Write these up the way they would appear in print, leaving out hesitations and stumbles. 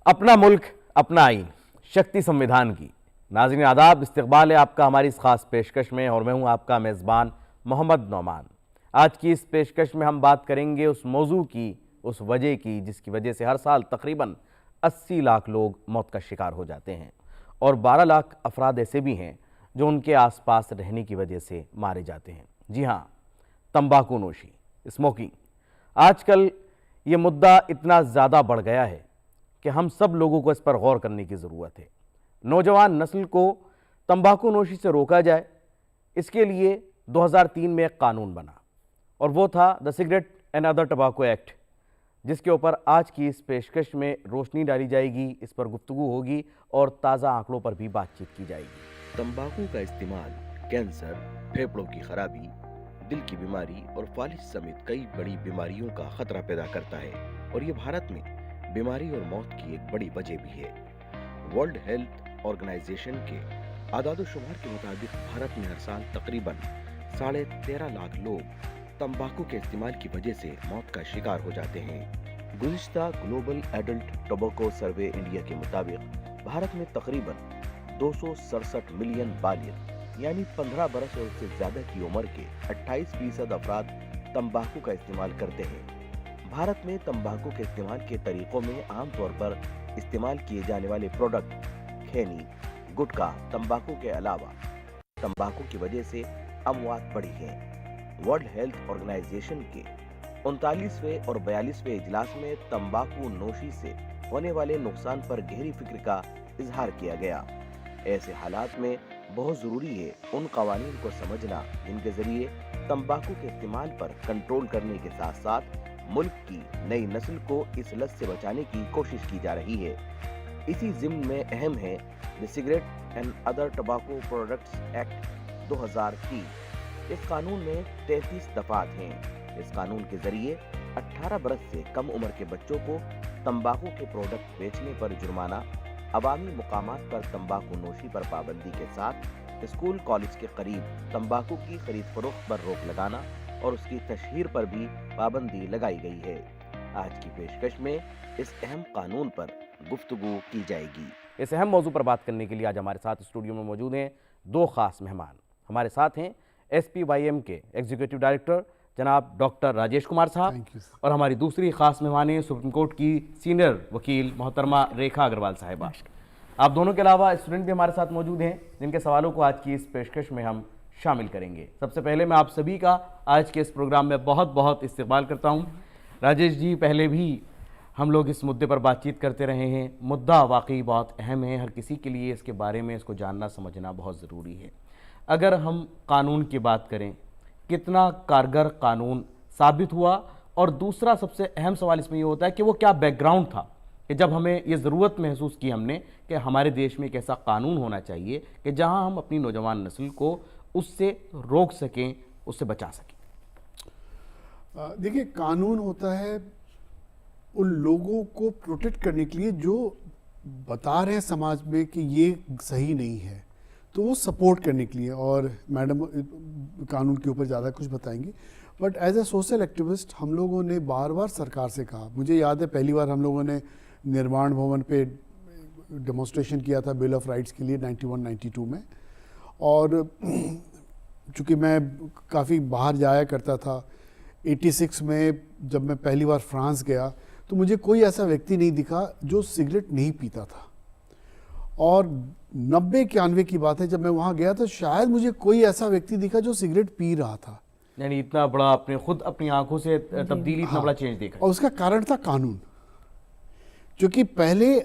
अपना मुल्क अपना आइन, शक्ति संविधान की। नाज़रीन आदाब, इस्तकबाल है आपका हमारी इस खास पेशकश में और मैं हूं आपका मेज़बान मोहम्मद नौमान। आज की इस पेशकश में हम बात करेंगे उस मौजू की, उस वजह की जिसकी वजह से हर साल तकरीबन 80 लाख लोग मौत का शिकार हो जाते हैं और 12 लाख अफराद ऐसे भी हैं जो उनके आसपास रहने की वजह से मारे जाते हैं। जी हाँ, तंबाकू नोशी, स्मोकिंग। आजकल ये मुद्दा इतना ज़्यादा बढ़ गया है कि हम सब लोगों को इस पर गौर करने की ज़रूरत है। नौजवान नस्ल को तंबाकू नोशी से रोका जाए, इसके लिए 2003 में एक कानून बना और वो था the cigarette and other टबाको act, जिसके ऊपर आज की इस पेशकश में रोशनी डाली जाएगी, इस पर गुफ्तगू होगी और ताज़ा आंकड़ों पर भी बातचीत की जाएगी। तंबाकू का इस्तेमाल कैंसर, फेफड़ों की खराबी, दिल की बीमारी और फालिज समेत कई बड़ी बीमारियों का खतरा पैदा करता है और ये भारत में बीमारी और मौत की एक बड़ी वजह भी है। वर्ल्ड हेल्थ ऑर्गेनाइजेशन के आदाद-ओ-शुमार के मुताबिक भारत में हर साल तकरीबन 13.5 लाख लोग तंबाकू के इस्तेमाल की वजह से मौत का शिकार हो जाते हैं। गुज़िश्ता global adult tobacco survey India के मुताबिक भारत में तकरीबन 267 मिलियन बालिग यानी 15 बरस और उससे ज्यादा की उम्र के 28% अफराद तंबाकू का इस्तेमाल करते हैं। भारत में तंबाकू के इस्तेमाल के तरीकों में आमतौर पर इस्तेमाल किए जाने वाले प्रोडक्ट खैनी, गुटखा, तंबाकू के अलावा तंबाकू की वजह से अमवात बढ़ी है। वर्ल्ड हेल्थ ऑर्गेनाइजेशन के 39वें और 42वें इजलास में तंबाकू नोशी से होने वाले नुकसान पर गहरी फिक्र का इजहार किया गया। ऐसे हालात में बहुत जरूरी है उन कवानीन को समझना जिनके जरिए तंबाकू के इस्तेमाल पर कंट्रोल करने के साथ साथ मुल्क की नई नस्ल को इस लत से बचाने की कोशिश की जा रही है। इसी जिम्न में अहम है the cigarette and other टबाको products act 2003। इस कानून में 33 दफात हैं। इस कानून के जरिए 18 बरस से कम उम्र के बच्चों को तंबाकू के प्रोडक्ट बेचने पर जुर्माना, अवामी मुकामात पर तंबाकू नोशी पर पाबंदी के साथ स्कूल कॉलेज के करीब तंबाकू की खरीद फरोख्त पर रोक लगाना और उसकी तशहीर पर भी पाबंदी लगाई गई है। आज की पेशकश में इस अहम कानून पर गुफ्तगू की जाएगी। इस अहम मौजू पर बात करने के लिए आज हमारे साथ स्टूडियो में मौजूद हैं दो खास मेहमान। हमारे साथ हैं SPYM के एग्जीक्यूटिव डायरेक्टर जनाब डॉक्टर राजेश कुमार साहब और हमारी दूसरी खास मेहमान हैं सुप्रीम कोर्ट की सीनियर वकील मोहतरमा रेखा अग्रवाल साहिबा। आप दोनों के अलावा स्टूडेंट भी हमारे साथ मौजूद हैं जिनके सवालों को आज की इस पेशकश में हम शामिल करेंगे। सबसे पहले मैं आप सभी का आज के इस प्रोग्राम में बहुत बहुत इस्तकबाल करता हूं। राजेश जी, पहले भी हम लोग इस मुद्दे पर बातचीत करते रहे हैं। मुद्दा वाकई बहुत अहम है, हर किसी के लिए इसके बारे में इसको जानना समझना बहुत ज़रूरी है। अगर हम कानून की बात करें, कितना कारगर कानून साबित हुआ, और दूसरा सबसे अहम सवाल इसमें ये होता है कि वो क्या बैकग्राउंड था कि जब हमें ये ज़रूरत महसूस की हमने कि हमारे देश में एक ऐसा कानून होना चाहिए कि जहां हम अपनी नौजवान नस्ल को उससे रोक सकें, उससे बचा सकें। देखिए, कानून होता है उन लोगों को प्रोटेक्ट करने के लिए जो बता रहे हैं समाज में कि ये सही नहीं है, तो वो सपोर्ट करने के लिए। और मैडम कानून के ऊपर ज़्यादा कुछ बताएंगी, but as a social activist हम लोगों ने बार बार सरकार से कहा। मुझे याद है पहली बार हम लोगों ने निर्माण भवन पे डेमोन्स्ट्रेशन किया था बिल ऑफ राइट्स के लिए 91-92 में। और चूँकि मैं काफ़ी बाहर जाया करता था, 86 में जब मैं पहली बार फ्रांस गया तो मुझे कोई ऐसा व्यक्ति नहीं दिखा जो सिगरेट नहीं पीता था। और 90-91 की बात है, जब मैं वहाँ गया तो शायद मुझे कोई ऐसा व्यक्ति दिखा जो सिगरेट पी रहा था। यानी इतना बड़ा आपने खुद अपनी आंखों से तब्दीली, इतना बड़ा चेंज देखा। और उसका कारण था कानून। क्योंकि पहले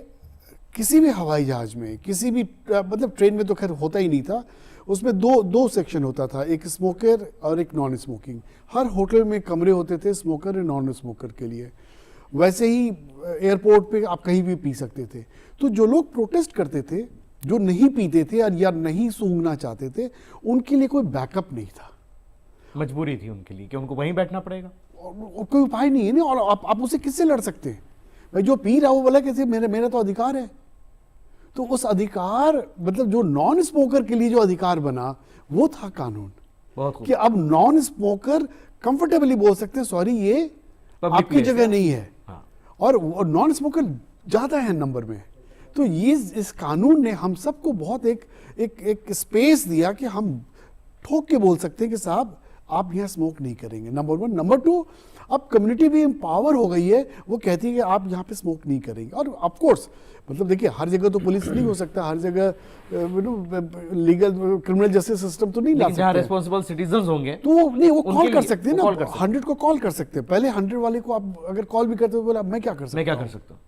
किसी भी हवाई जहाज में, किसी भी मतलब ट्रेन में तो खैर होता ही नहीं था, उसमें दो सेक्शन होता था, एक स्मोकर और एक नॉन स्मोकिंग। हर होटल में कमरे होते थे स्मोकर और नॉन स्मोकर के लिए। वैसे ही एयरपोर्ट पे आप कहीं भी पी सकते थे। तो जो लोग प्रोटेस्ट करते थे, जो नहीं पीते थे या नहीं सूंघना चाहते थे, उनके लिए कोई बैकअप नहीं था। मजबूरी थी उनके लिए कि उनको वहीं बैठना पड़ेगा और कोई उपाय नहीं है ना। और आप उससे किससे लड़ सकते हैं? भाई जो पी रहा है वो बोला कैसे मेरा तो अधिकार है। तो उस अधिकार, मतलब जो नॉन स्मोकर के लिए जो अधिकार बना वो था कानून, कि अब नॉन स्मोकर कंफर्टेबली बोल सकते हैं सॉरी ये आपकी जगह नहीं है। हाँ। और नॉन स्मोकर ज़्यादा है नंबर में। तो ये इस कानून ने हम सबको बहुत एक स्पेस दिया कि हम ठोक के बोल सकते हैं कि साहब आप यहाँ स्मोक नहीं करेंगे, नंबर 1। नंबर 2, अब कम्युनिटी भी एम्पावर हो गई है, वो कहती है कि आप यहाँ पे स्मोक नहीं करेंगे। और ऑफ कोर्स मतलब देखिए हर जगह तो पुलिस नहीं हो सकता, हर जगह लीगल क्रिमिनल जस्टिस सिस्टम तो नहीं ला सकते। जहाँ रिस्पांसिबल सिटीजंस होंगे तो वो कॉल कर सकते हैं ना, 100 को कॉल कर सकते हैं। पहले 100 वाले को आप अगर कॉल भी करते हो बोला मैं क्या कर सकता हूँ।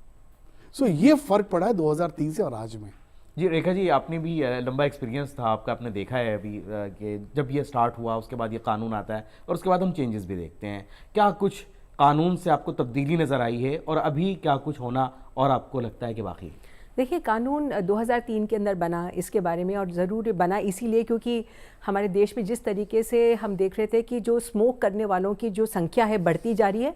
सो ये फर्क पड़ा है 2003 से और आज में। जी रेखा जी, आपने भी लंबा एक्सपीरियंस था आपका, आपने देखा है अभी कि जब ये स्टार्ट हुआ उसके बाद ये कानून आता है और उसके बाद हम चेंजेस भी देखते हैं। क्या कुछ कानून से आपको तब्दीली नज़र आई है और अभी क्या कुछ होना और आपको लगता है कि बाकी? देखिए, कानून 2003 के अंदर बना इसके बारे में, और ज़रूर बना इसीलिए क्योंकि हमारे देश में जिस तरीके से हम देख रहे थे कि जो स्मोक करने वालों की जो संख्या है बढ़ती जा रही है,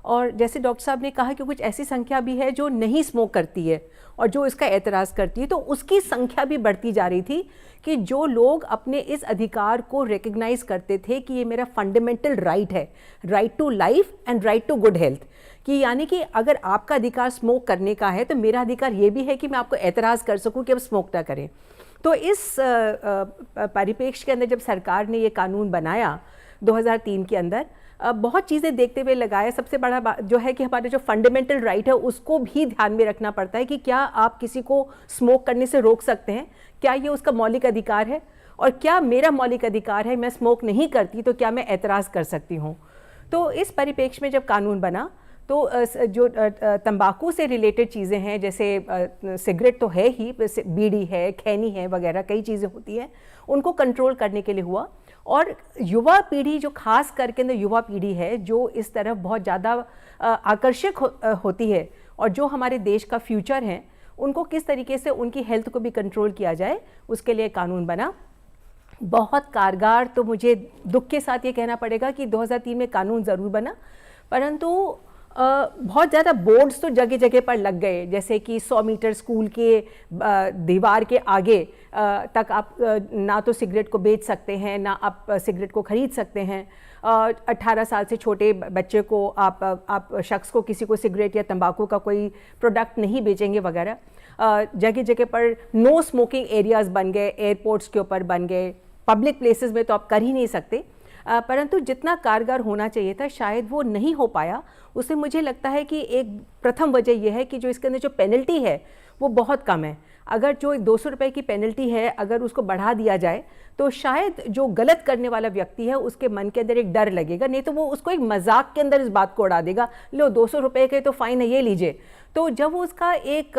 और जैसे डॉक्टर साहब ने कहा कि कुछ ऐसी संख्या भी है जो नहीं स्मोक करती है और जो इसका एतराज़ करती है, तो उसकी संख्या भी बढ़ती जा रही थी कि जो लोग अपने इस अधिकार को रिकग्नाइज़ करते थे कि ये मेरा फंडामेंटल राइट है, right to life and right to good health, कि यानी कि अगर आपका अधिकार स्मोक करने का है तो मेरा अधिकार ये भी है कि मैं आपको एतराज़ कर सकूं कि आप स्मोक ना करें। तो इस परिप्रेक्ष्य के अंदर जब सरकार ने ये कानून बनाया 2003 के अंदर, बहुत चीज़ें देखते हुए लगाया। सबसे बड़ा जो है कि हमारे जो फंडामेंटल राइट है उसको भी ध्यान में रखना पड़ता है कि क्या आप किसी को स्मोक करने से रोक सकते हैं, क्या ये उसका मौलिक अधिकार है, और क्या मेरा मौलिक अधिकार है मैं स्मोक नहीं करती तो क्या मैं एतराज़ कर सकती हूँ। तो इस परिप्रेक्ष्य में जब कानून बना तो जो तंबाकू से रिलेटेड चीज़ें हैं, जैसे सिगरेट तो है ही, बीड़ी है, खैनी है वगैरह कई चीज़ें होती हैं, उनको कंट्रोल करने के लिए हुआ। और युवा पीढ़ी जो खास करके युवा पीढ़ी है जो इस तरफ बहुत ज़्यादा आकर्षक होती है, और जो हमारे देश का फ्यूचर है, उनको किस तरीके से उनकी हेल्थ को भी कंट्रोल किया जाए उसके लिए कानून बना। बहुत कारगर, तो मुझे दुख के साथ ये कहना पड़ेगा कि 2003 में कानून ज़रूर बना, परंतु बहुत ज़्यादा बोर्ड्स तो जगह जगह पर लग गए, जैसे कि 100 मीटर स्कूल के दीवार के आगे तक आप ना तो सिगरेट को बेच सकते हैं, ना आप सिगरेट को ख़रीद सकते हैं। 18 साल से छोटे बच्चे को आप शख्स को किसी को सिगरेट या तंबाकू का कोई प्रोडक्ट नहीं बेचेंगे वगैरह। जगह जगह पर नो स्मोकिंग एरियाज़ बन गए, एयरपोर्ट्स के ऊपर बन गए, पब्लिक प्लेसेस में तो आप कर ही नहीं सकते। परंतु जितना कारगर होना चाहिए था शायद वो नहीं हो पाया। उससे मुझे लगता है कि एक प्रथम वजह यह है कि जो इसके अंदर जो पेनल्टी है वो बहुत कम है। अगर जो 200 रुपये की पेनल्टी है, अगर उसको बढ़ा दिया जाए तो शायद जो गलत करने वाला व्यक्ति है उसके मन के अंदर एक डर लगेगा, नहीं तो वो उसको एक मजाक के अंदर इस बात को उड़ा देगा, लो 200 रुपये के तो फ़ाइन है, ये लीजिए। तो जब वो उसका एक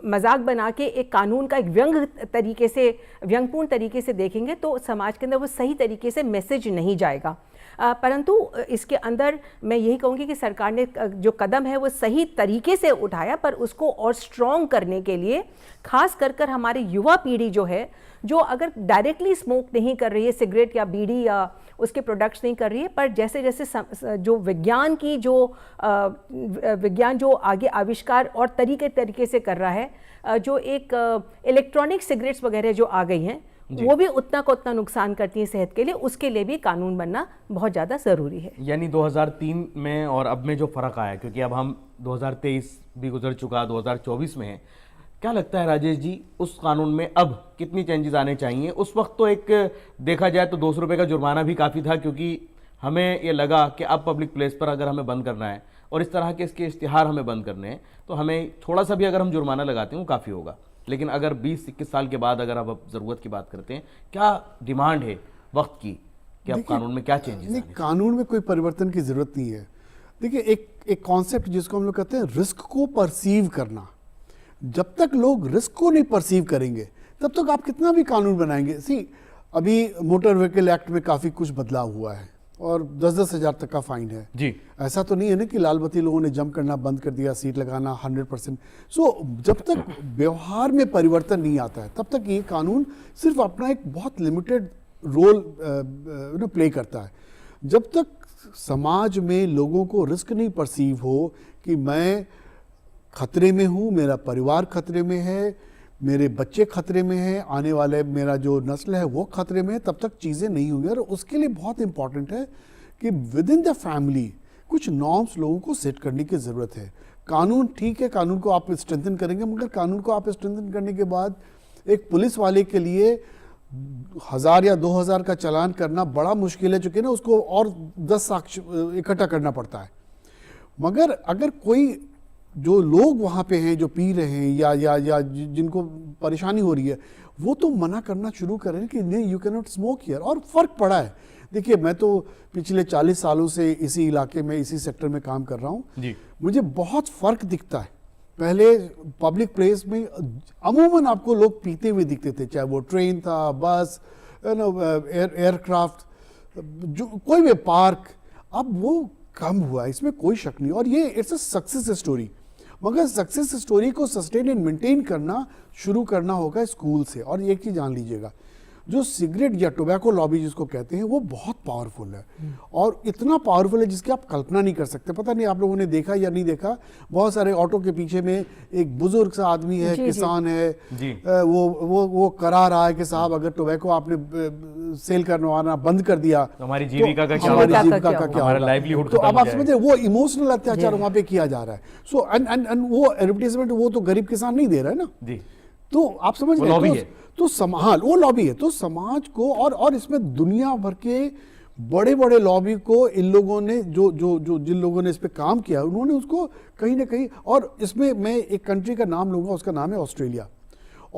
मजाक बना के एक कानून का एक व्यंग्यपूर्ण तरीके से देखेंगे तो समाज के अंदर वो सही तरीके से मैसेज नहीं जाएगा। परंतु इसके अंदर मैं यही कहूँगी कि सरकार ने जो कदम है वो सही तरीके से उठाया, पर उसको और स्ट्रॉन्ग करने के लिए खास कर हमारी युवा पीढ़ी जो है, जो अगर डायरेक्टली स्मोक नहीं कर रही है, सिगरेट या बीड़ी या उसके प्रोडक्ट्स नहीं कर रही है, पर जैसे जैसे जो विज्ञान जो आगे आविष्कार और तरीके से कर रहा है, जो एक इलेक्ट्रॉनिक सिगरेट्स वगैरह जो आ गई हैं वो भी उतना को उतना नुकसान करती है सेहत के लिए, उसके लिए भी कानून बनना बहुत ज़्यादा ज़रूरी है। यानी 2003 में और अब में जो फ़र्क आया, क्योंकि अब हम 2023 भी गुजर चुका, 2024 में है, क्या लगता है राजेश जी उस कानून में अब कितनी चेंजेस आने चाहिए? उस वक्त तो एक देखा जाए तो 200 रुपये का जुर्माना भी काफ़ी था, क्योंकि हमें ये लगा कि अब पब्लिक प्लेस पर अगर हमें बंद करना है और इस तरह के इसके इश्तिहार हमें बंद करने हैं तो हमें थोड़ा सा भी अगर हम जुर्माना लगाते हैं वो काफ़ी होगा। लेकिन अगर 20-21 साल के बाद अगर अब ज़रूरत की बात करते हैं, क्या डिमांड है वक्त की कि अब कानून में क्या चेंजेस? नहीं, कानून में कोई परिवर्तन की ज़रूरत नहीं है। देखिए एक कॉन्सेप्ट जिसको हम लोग कहते हैं रिस्क को परसीव करना, जब तक लोग रिस्क को नहीं परसीव करेंगे तब तक आप कितना भी कानून बनाएंगे। अभी मोटर व्हीकल एक्ट में काफ़ी कुछ बदलाव हुआ है और 10-10 हज़ार तक का फाइन है जी। ऐसा तो नहीं है ना कि लाल बत्ती लोगों ने जंप करना बंद कर दिया, सीट लगाना 100%। जब तक व्यवहार में परिवर्तन नहीं आता है तब तक ये कानून सिर्फ अपना एक बहुत लिमिटेड रोल प्ले करता है। जब तक समाज में लोगों को रिस्क नहीं परसीव हो कि मैं खतरे में हूँ, मेरा परिवार खतरे में है, मेरे बच्चे खतरे में हैं, आने वाले मेरा जो नस्ल है वो खतरे में है, तब तक चीज़ें नहीं होंगी। और उसके लिए बहुत इंपॉर्टेंट है कि विद इन द फैमिली कुछ नॉर्म्स लोगों को सेट करने की ज़रूरत है। कानून ठीक है, कानून को आप स्ट्रेंथन करेंगे, मगर कानून को आप स्ट्रेंथन करने के बाद एक पुलिस वाले के लिए 1000 या 2000 का चालान करना बड़ा मुश्किल है, चूंकि ना उसको और 10 साक्ष्य इकट्ठा करना पड़ता है। मगर अगर कोई जो लोग वहाँ पे हैं जो पी रहे हैं या जिनको परेशानी हो रही है, वो तो मना करना शुरू करें कि नहीं, you can not smoke here. और फर्क पड़ा है। देखिए, मैं तो पिछले 40 सालों से इसी इलाके में, इसी सेक्टर में काम कर रहा हूँ जी। मुझे बहुत फर्क दिखता है। पहले पब्लिक प्लेस में अमूमन आपको लोग पीते हुए दिखते थे, चाहे वो ट्रेन था, बस, एयरक्राफ्ट, जो कोई भी पार्क, अब वो कम हुआ, इसमें कोई शक नहीं। और ये इट्स अ सक्सेस स्टोरी, मगर सक्सेस स्टोरी को सस्टेन एंड मेंटेन करना शुरू करना होगा स्कूल से। और एक चीज जान लीजिएगा, जो सिगरेट या टोबैको लॉबी जिसको कहते हैं, वो बहुत पावरफुल है, और इतना पावरफुल है जिसकी आप कल्पना नहीं कर सकते। पता नहीं आप लोगों ने देखा या नहीं देखा, बहुत सारे ऑटो के पीछे में एक बुजुर्ग सा आदमी है, किसान है जी। वो करा रहा है कि साहब अगर टोबैको आपने सेल करवाना बंद कर दिया, हमारी जीविका का क्या, हमारी जीविका का क्या, हमारा लाइवलीहुड। तो अब आप समझे, वो इमोशनल अत्याचार वहां पे किया जा रहा है। सो एंड वो एडवर्टाइजमेंट वो तो गरीब किसान नहीं दे रहा है ना जी। तो आप समझ रहे हैं, तो समाज, वो लॉबी है, तो समाज को और इसमें दुनिया भर के बड़े बड़े लॉबी को इन लोगों ने जो जिन लोगों ने इस पे काम किया, उन्होंने उसको कहीं ना कहीं, और इसमें मैं एक कंट्री का नाम लूंगा, उसका नाम है ऑस्ट्रेलिया।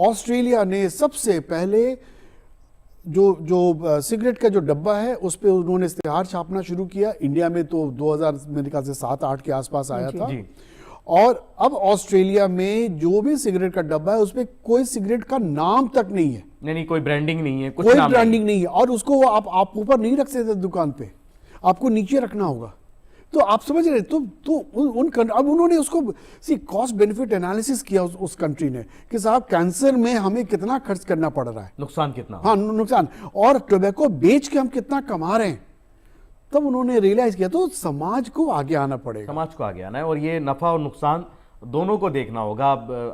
ऑस्ट्रेलिया ने सबसे पहले जो सिगरेट का जो डब्बा है उस पे उन्होंने इश्तिहार छापना शुरू किया। इंडिया में तो 2000 मेरे ख्याल से 7-8 के आसपास आया था जी। और अब ऑस्ट्रेलिया में जो भी सिगरेट का डब्बा है, उसपे कोई सिगरेट का नाम तक नहीं है, नहीं कोई ब्रांडिंग नहीं है, कोई ब्रांडिंग नहीं है, और उसको आप ऊपर नहीं रख सकते दुकान पे, आपको नीचे रखना होगा। तो आप समझ रहे, तो अब उन्होंने उसको कॉस्ट बेनिफिट एनालिसिस किया उस कंट्री ने कि साहब कैंसर में हमें कितना खर्च करना पड़ रहा है, नुकसान कितना, हाँ नुकसान, और टोबैको बेच के हम कितना कमा रहे हैं। तब उन्होंने रियलाइज किया, तो समाज को आगे आना पड़ेगा, समाज को आगे आना है, और ये नफा और नुकसान दोनों को देखना होगा।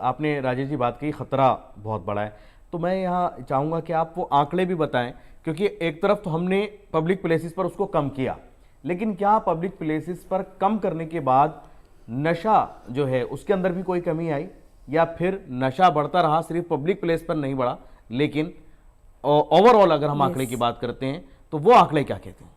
आपने राजेश जी बात की, खतरा बहुत बड़ा है, तो मैं यहाँ चाहूँगा कि आप वो आंकड़े भी बताएं, क्योंकि एक तरफ तो हमने पब्लिक प्लेसेस पर उसको कम किया, लेकिन क्या पब्लिक प्लेसेस पर कम करने के बाद नशा जो है उसके अंदर भी कोई कमी आई, या फिर नशा बढ़ता रहा, सिर्फ पब्लिक प्लेस पर नहीं बढ़ा, लेकिन ओवरऑल अगर हम आंकड़े की बात करते हैं तो वो आंकड़े क्या कहते हैं?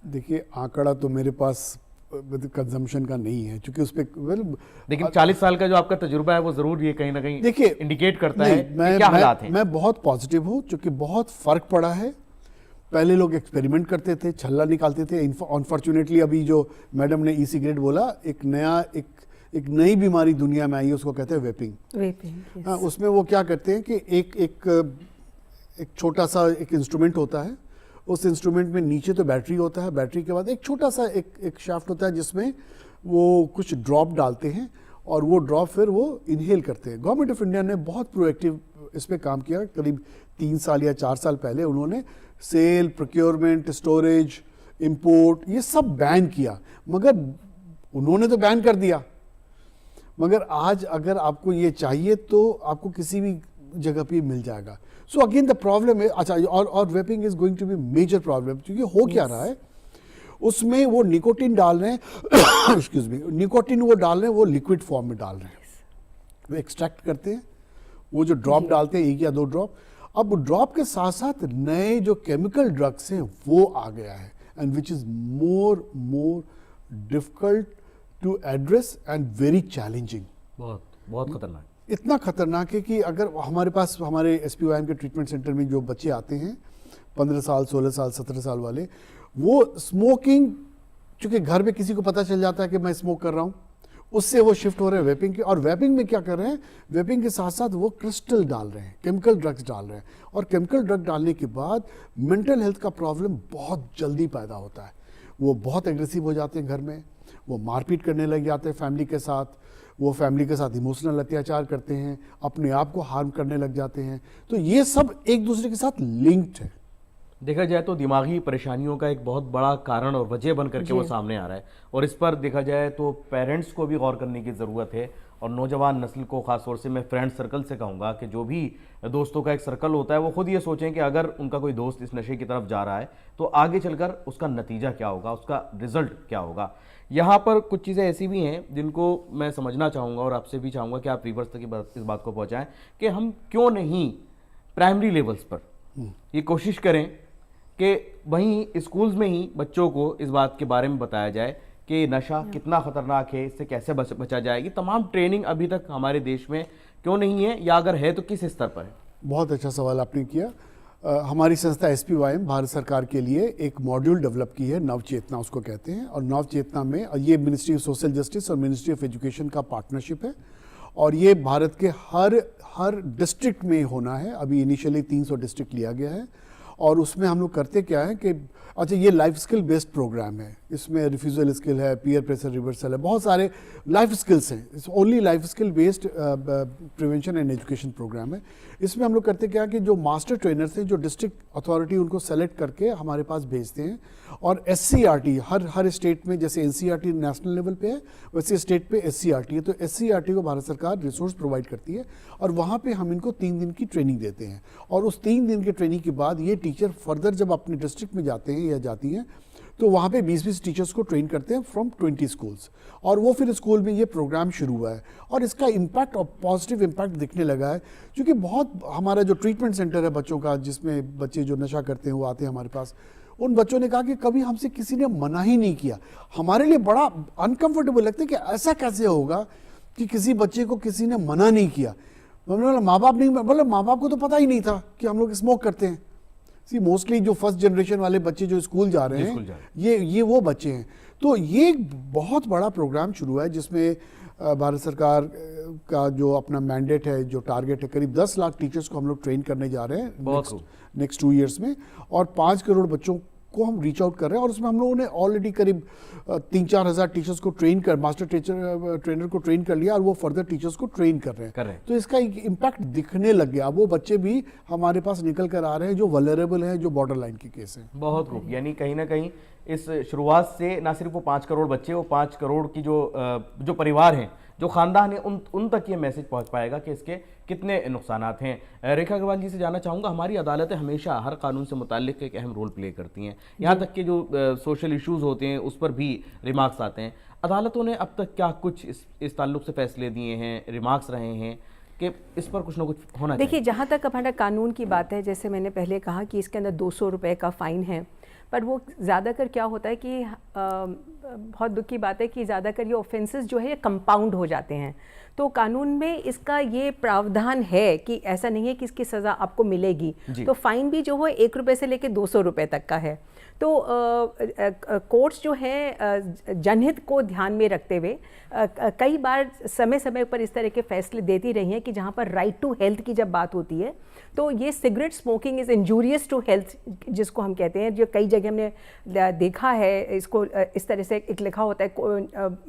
देखिए, आंकड़ा तो मेरे पास कंजम्पशन का नहीं है, क्योंकि उस पर लेकिन 40 साल का जो आपका तजुर्बा है वो जरूर ये कहीं ना कहीं देखिए इंडिकेट करता है कि क्या हालात हैं। मैं बहुत पॉजिटिव हूँ, क्योंकि बहुत फर्क पड़ा है। पहले लोग एक्सपेरिमेंट करते थे, छल्ला निकालते थे। अनफॉर्चुनेटली अभी जो मैडम ने ई सिगरेट बोला, एक नई बीमारी दुनिया में आई है, उसको कहते हैं वेपिंग। हाँ, उसमें वो क्या करते हैं कि एक छोटा सा एक इंस्ट्रूमेंट होता है, उस इंस्ट्रूमेंट में नीचे तो बैटरी होता है, बैटरी के बाद एक छोटा सा एक शाफ्ट होता है जिसमें वो कुछ ड्रॉप डालते हैं, और वो ड्रॉप फिर वो इनहेल करते हैं। गवर्नमेंट ऑफ इंडिया ने बहुत प्रोएक्टिव इस पे काम किया। करीब 3 साल या 4 साल पहले उन्होंने सेल, प्रोक्योरमेंट, स्टोरेज, इंपोर्ट, ये सब बैन किया। मगर उन्होंने तो बैन कर दिया, मगर आज अगर आपको ये चाहिए तो आपको किसी भी जगह पे मिल जाएगा। सो अगेन द प्रॉब्लम है, अच्छा, और vaping is going to be major problem, क्योंकि हो क्या रहा है, उसमें वो निकोटिन डाल रहे हैं एक्सक्यूज मी, निकोटिन वो डाल रहे हैं, वो लिक्विड फॉर्म में डाल रहे हैं, वो एक्सट्रैक्ट करते हैं, वो जो ड्रॉप डालते हैं 1 या 2 ड्रॉप। अब ड्रॉप के साथ साथ नए जो केमिकल ड्रग्स हैं वो आ गया है, and which is more difficult to address and very challenging. बहुत खतरनाक, इतना खतरनाक है कि अगर हमारे पास, हमारे SPOIM के ट्रीटमेंट सेंटर में जो बच्चे आते हैं 15 साल, 16 साल, 17 साल वाले, वो स्मोकिंग, चूंकि घर में किसी को पता चल जाता है कि मैं स्मोक कर रहा हूँ, उससे वो शिफ्ट हो रहे हैं वेपिंग के। और वेपिंग में क्या कर रहे हैं, वेपिंग के साथ साथ वो क्रिस्टल डाल रहे हैं, केमिकल ड्रग्स डाल रहे हैं, और केमिकल ड्रग डालने के बाद मेंटल हेल्थ का प्रॉब्लम बहुत जल्दी पैदा होता है। वो बहुत एग्रेसिव हो जाते हैं घर में, वो मारपीट करने लग जाते हैं फैमिली के साथ, वो फैमिली के साथ इमोशनल अत्याचार करते हैं, अपने आप को हार्म करने लग जाते हैं। तो ये सब एक दूसरे के साथ लिंक्ड है देखा जाए तो दिमागी परेशानियों का एक बहुत बड़ा कारण और वजह बन करके वो सामने आ रहा है, और इस पर देखा जाए तो पेरेंट्स को भी गौर करने की ज़रूरत है, और नौजवान नस्ल को ख़ासतौर से मैं फ्रेंड सर्कल से कहूँगा कि जो भी दोस्तों का एक सर्कल होता है वो खुद ये सोचें कि अगर उनका कोई दोस्त इस नशे की तरफ जा रहा है तो आगे चलकर उसका नतीजा क्या होगा, उसका रिजल्ट क्या होगा। यहाँ पर कुछ चीज़ें ऐसी भी हैं जिनको मैं समझना चाहूँगा और आपसे भी चाहूँगा कि आप व्यूअर्स तक इस बात को पहुँचाएँ कि हम क्यों नहीं प्राइमरी लेवल्स पर ये कोशिश करें कि वहीं स्कूल्स में ही बच्चों को इस बात के बारे में बताया जाए कि नशा कितना ख़तरनाक है, इससे कैसे बचा जाए। ये तमाम ट्रेनिंग अभी तक हमारे देश में क्यों नहीं है, या अगर है तो किस स्तर पर है? बहुत अच्छा सवाल आपने किया। हमारी संस्था SPYM भारत सरकार के लिए एक मॉड्यूल डेवलप की है, नव चेतना उसको कहते हैं, और नव चेतना में ये मिनिस्ट्री ऑफ सोशल जस्टिस और मिनिस्ट्री ऑफ एजुकेशन का पार्टनरशिप है, और ये भारत के हर डिस्ट्रिक्ट में होना है। अभी इनिशियली 300 डिस्ट्रिक्ट लिया गया है, और उसमें हम लोग करते क्या है कि अच्छा, ये लाइफ स्किल बेस्ड प्रोग्राम है। इसमें रिफ्यूजल स्किल है, पीयर प्रेशर रिवर्सल है, बहुत सारे लाइफ स्किल्स हैं। It's only life skill based prevention and education programme है। इसमें हम लोग करते क्या कि जो मास्टर ट्रेनर्स हैं, जो डिस्ट्रिक्ट अथॉरिटी उनको सेलेक्ट करके हमारे पास भेजते हैं, और SCRT हर स्टेट में, जैसे NCRT नेशनल लेवल पे है वैसे स्टेट पे SCRT है, तो SCRT को भारत सरकार रिसोर्स प्रोवाइड करती है, और वहाँ पे हम इनको 3 दिन की ट्रेनिंग देते हैं। और उस 3 दिन की ट्रेनिंग के बाद ये टीचर फर्दर जब अपने डिस्ट्रिक्ट में जाते हैं या जाती हैं, तो वहाँ पे 20-20 टीचर्स को ट्रेन करते हैं फ्रॉम 20 स्कूल्स, और वो फिर स्कूल में ये प्रोग्राम शुरू हुआ है, और इसका इम्पैक्ट और पॉजिटिव इम्पैक्ट दिखने लगा है। क्योंकि बहुत हमारा जो ट्रीटमेंट सेंटर है बच्चों का, जिसमें बच्चे जो नशा करते हैं वो आते हैं हमारे पास, उन बच्चों ने कहा कि कभी हमसे किसी ने मना ही नहीं किया। हमारे लिए बड़ा अनकंफर्टेबल लगता है कि ऐसा कैसे होगा कि किसी बच्चे को किसी ने मना नहीं किया। हमने बोला माँ बाप नहीं, बोले माँ बाप को तो पता ही नहीं था कि हम लोग स्मोक करते हैं। सी मोस्टली जो फर्स्ट जनरेशन वाले बच्चे जो स्कूल जा रहे हैं, ये वो बच्चे हैं। तो ये एक बहुत बड़ा प्रोग्राम शुरू है, जिसमें भारत सरकार का जो अपना मैंडेट है, जो टारगेट है, करीब 10 लाख टीचर्स को हम लोग ट्रेन करने जा रहे हैं नेक्स्ट 2 ईयर्स में, और 5 करोड़ बच्चों को हम रीच आउट कर रहे हैं। और उसमें हम लोगों ने ऑलरेडी करीब 3-4 हज़ार टीचर्स को ट्रेन कर, मास्टर ट्रेनर को ट्रेन कर लिया, और वो फर्दर टीचर्स को ट्रेन कर रहे हैं। तो इसका एक इम्पैक्ट दिखने लग गया। वो बच्चे भी हमारे पास निकल कर आ रहे हैं जो वल्नरेबल हैं, जो बॉर्डर लाइन के केस हैं। बहुत खूब। यानी कहीं ना कहीं इस शुरुआत से ना सिर्फ वो 5 करोड़ बच्चे, वो 5 करोड़ की जो परिवार हैं, जो खानदान है, उन तक ये मैसेज पहुंच पाएगा कि इसके कितने नुकसानात हैं। रेखा अग्रवाल जी से जानना चाहूँगा, हमारी अदालतें हमेशा हर कानून से मुताल्लिक एक अहम रोल प्ले करती हैं, यहाँ तक कि जो सोशल इश्यूज़ होते हैं उस पर भी रिमार्क्स आते हैं। अदालतों ने अब तक क्या कुछ इस ताल्लुक से फैसले दिए हैं, रिमार्क्स रहे हैं कि इस पर कुछ ना कुछ होना चाहिए? देखिए, जहाँ तक हमारा कानून की बात है, जैसे मैंने पहले कहा कि इसके अंदर 200 रुपये का फ़ाइन है, पर वो ज़्यादातर क्या होता है कि बहुत दुख की बात है कि ज़्यादातर ये ऑफेंसेस जो है ये कंपाउंड हो जाते हैं। तो कानून में इसका ये प्रावधान है कि ऐसा नहीं है कि इसकी सज़ा आपको मिलेगी। तो फ़ाइन भी जो है 1 रुपये से लेकर 200 रुपये तक का है। तो कोर्ट्स जो है जनहित को ध्यान में रखते हुए कई बार समय समय पर इस तरह के फैसले देती रही हैं कि जहाँ पर राइट टू हेल्थ की जब बात होती है, तो ये cigarette smoking is injurious to health जिसको हम कहते हैं, जो कई जगह हमने देखा है, इसको इस तरह से एक लिखा होता है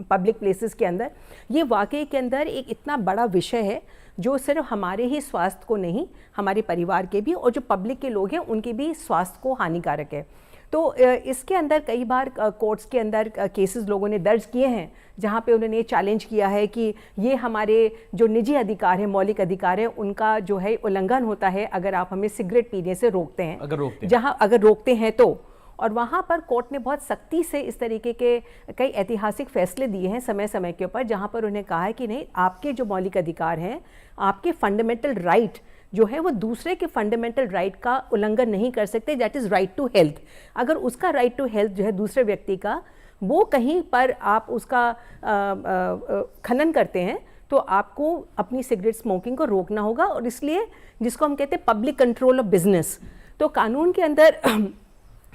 पब्लिक प्लेसेस के अंदर। ये वाकई के अंदर एक इतना बड़ा विषय है जो सिर्फ हमारे ही स्वास्थ्य को नहीं, हमारे परिवार के भी और जो पब्लिक के लोग हैं उनके भी स्वास्थ्य को हानिकारक है। तो इसके अंदर कई बार कोर्ट्स के अंदर केसेस लोगों ने दर्ज किए हैं जहाँ पे उन्होंने चैलेंज किया है कि ये हमारे जो निजी अधिकार हैं, मौलिक अधिकार हैं, उनका जो है उल्लंघन होता है अगर आप हमें सिगरेट पीने से रोकते हैं, अगर रोकते हैं तो। और वहाँ पर कोर्ट ने बहुत सख्ती से इस तरीके के कई ऐतिहासिक फैसले दिए हैं समय समय के ऊपर, जहाँ पर उन्हें कहा है कि नहीं, आपके जो मौलिक अधिकार हैं, आपके फंडामेंटल राइट जो है वो दूसरे के फंडामेंटल राइट का उल्लंघन नहीं कर सकते, that is right to health. अगर उसका राइट टू हेल्थ जो है दूसरे व्यक्ति का, वो कहीं पर आप उसका खनन करते हैं तो आपको अपनी सिगरेट स्मोकिंग को रोकना होगा। और इसलिए जिसको हम कहते हैं पब्लिक कंट्रोल ऑफ बिजनेस, तो कानून के अंदर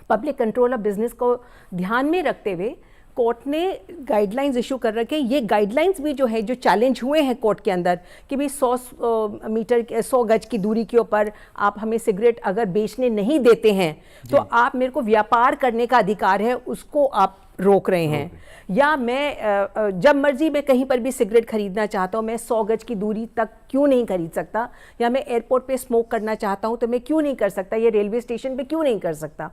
पब्लिक कंट्रोल ऑफ बिजनेस को ध्यान में रखते हुए कोर्ट ने गाइडलाइंस इशू कर रखे। ये गाइडलाइंस भी जो है, जो चैलेंज हुए हैं कोर्ट के अंदर कि भाई 100 गज की दूरी के ऊपर आप हमें सिगरेट अगर बेचने नहीं देते हैं तो आप मेरे को व्यापार करने का अधिकार है, उसको आप रोक रहे हैं, या मैं जब मर्जी मैं कहीं पर भी सिगरेट खरीदना चाहता हूँ, मैं 100 गज की दूरी तक क्यों नहीं खरीद सकता, या मैं एयरपोर्ट पे स्मोक करना चाहता हूँ तो मैं क्यों नहीं कर सकता, या रेलवे स्टेशन पे क्यों नहीं कर सकता।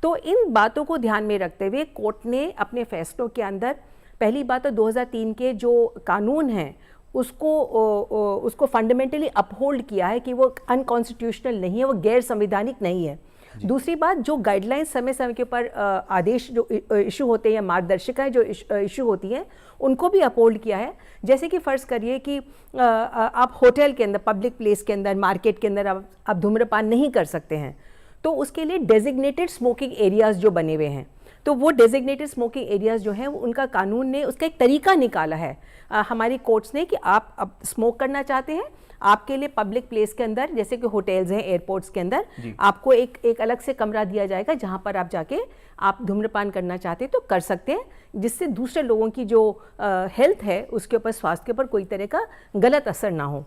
तो इन बातों को ध्यान में रखते हुए कोर्ट ने अपने फैसलों के अंदर पहली बात तो 2003 के जो कानून हैं उसको फंडामेंटली अपहोल्ड किया है कि वो अनकॉन्स्टिट्यूशनल नहीं है, वो गैर संवैधानिक नहीं है। दूसरी बात, जो गाइडलाइंस समय समय के ऊपर आदेश जो इशू होते हैं या मार्गदर्शिकाएं जो इशू होती हैं उनको भी अपहोल्ड किया है। जैसे कि फ़र्ज़ करिए कि आप होटल के अंदर, पब्लिक प्लेस के अंदर, मार्केट के अंदर आप धूम्रपान नहीं कर सकते हैं, तो उसके लिए डेजिग्नेटेड स्मोकिंग एरियाज़ जो बने हुए हैं, तो वो डेजिग्नेटेड स्मोकिंग एरियाज़ जो हैं उनका कानून ने उसका एक तरीका निकाला है हमारी कोर्ट्स ने कि आप अब स्मोक करना चाहते हैं, आपके लिए पब्लिक प्लेस के अंदर जैसे कि होटल्स हैं, एयरपोर्ट्स के अंदर आपको एक अलग से कमरा दिया जाएगा जहां पर आप जाके आप धूम्रपान करना चाहते हैं तो कर सकते हैं, जिससे दूसरे लोगों की जो हेल्थ है उसके ऊपर, स्वास्थ्य के ऊपर कोई तरह का गलत असर ना हो।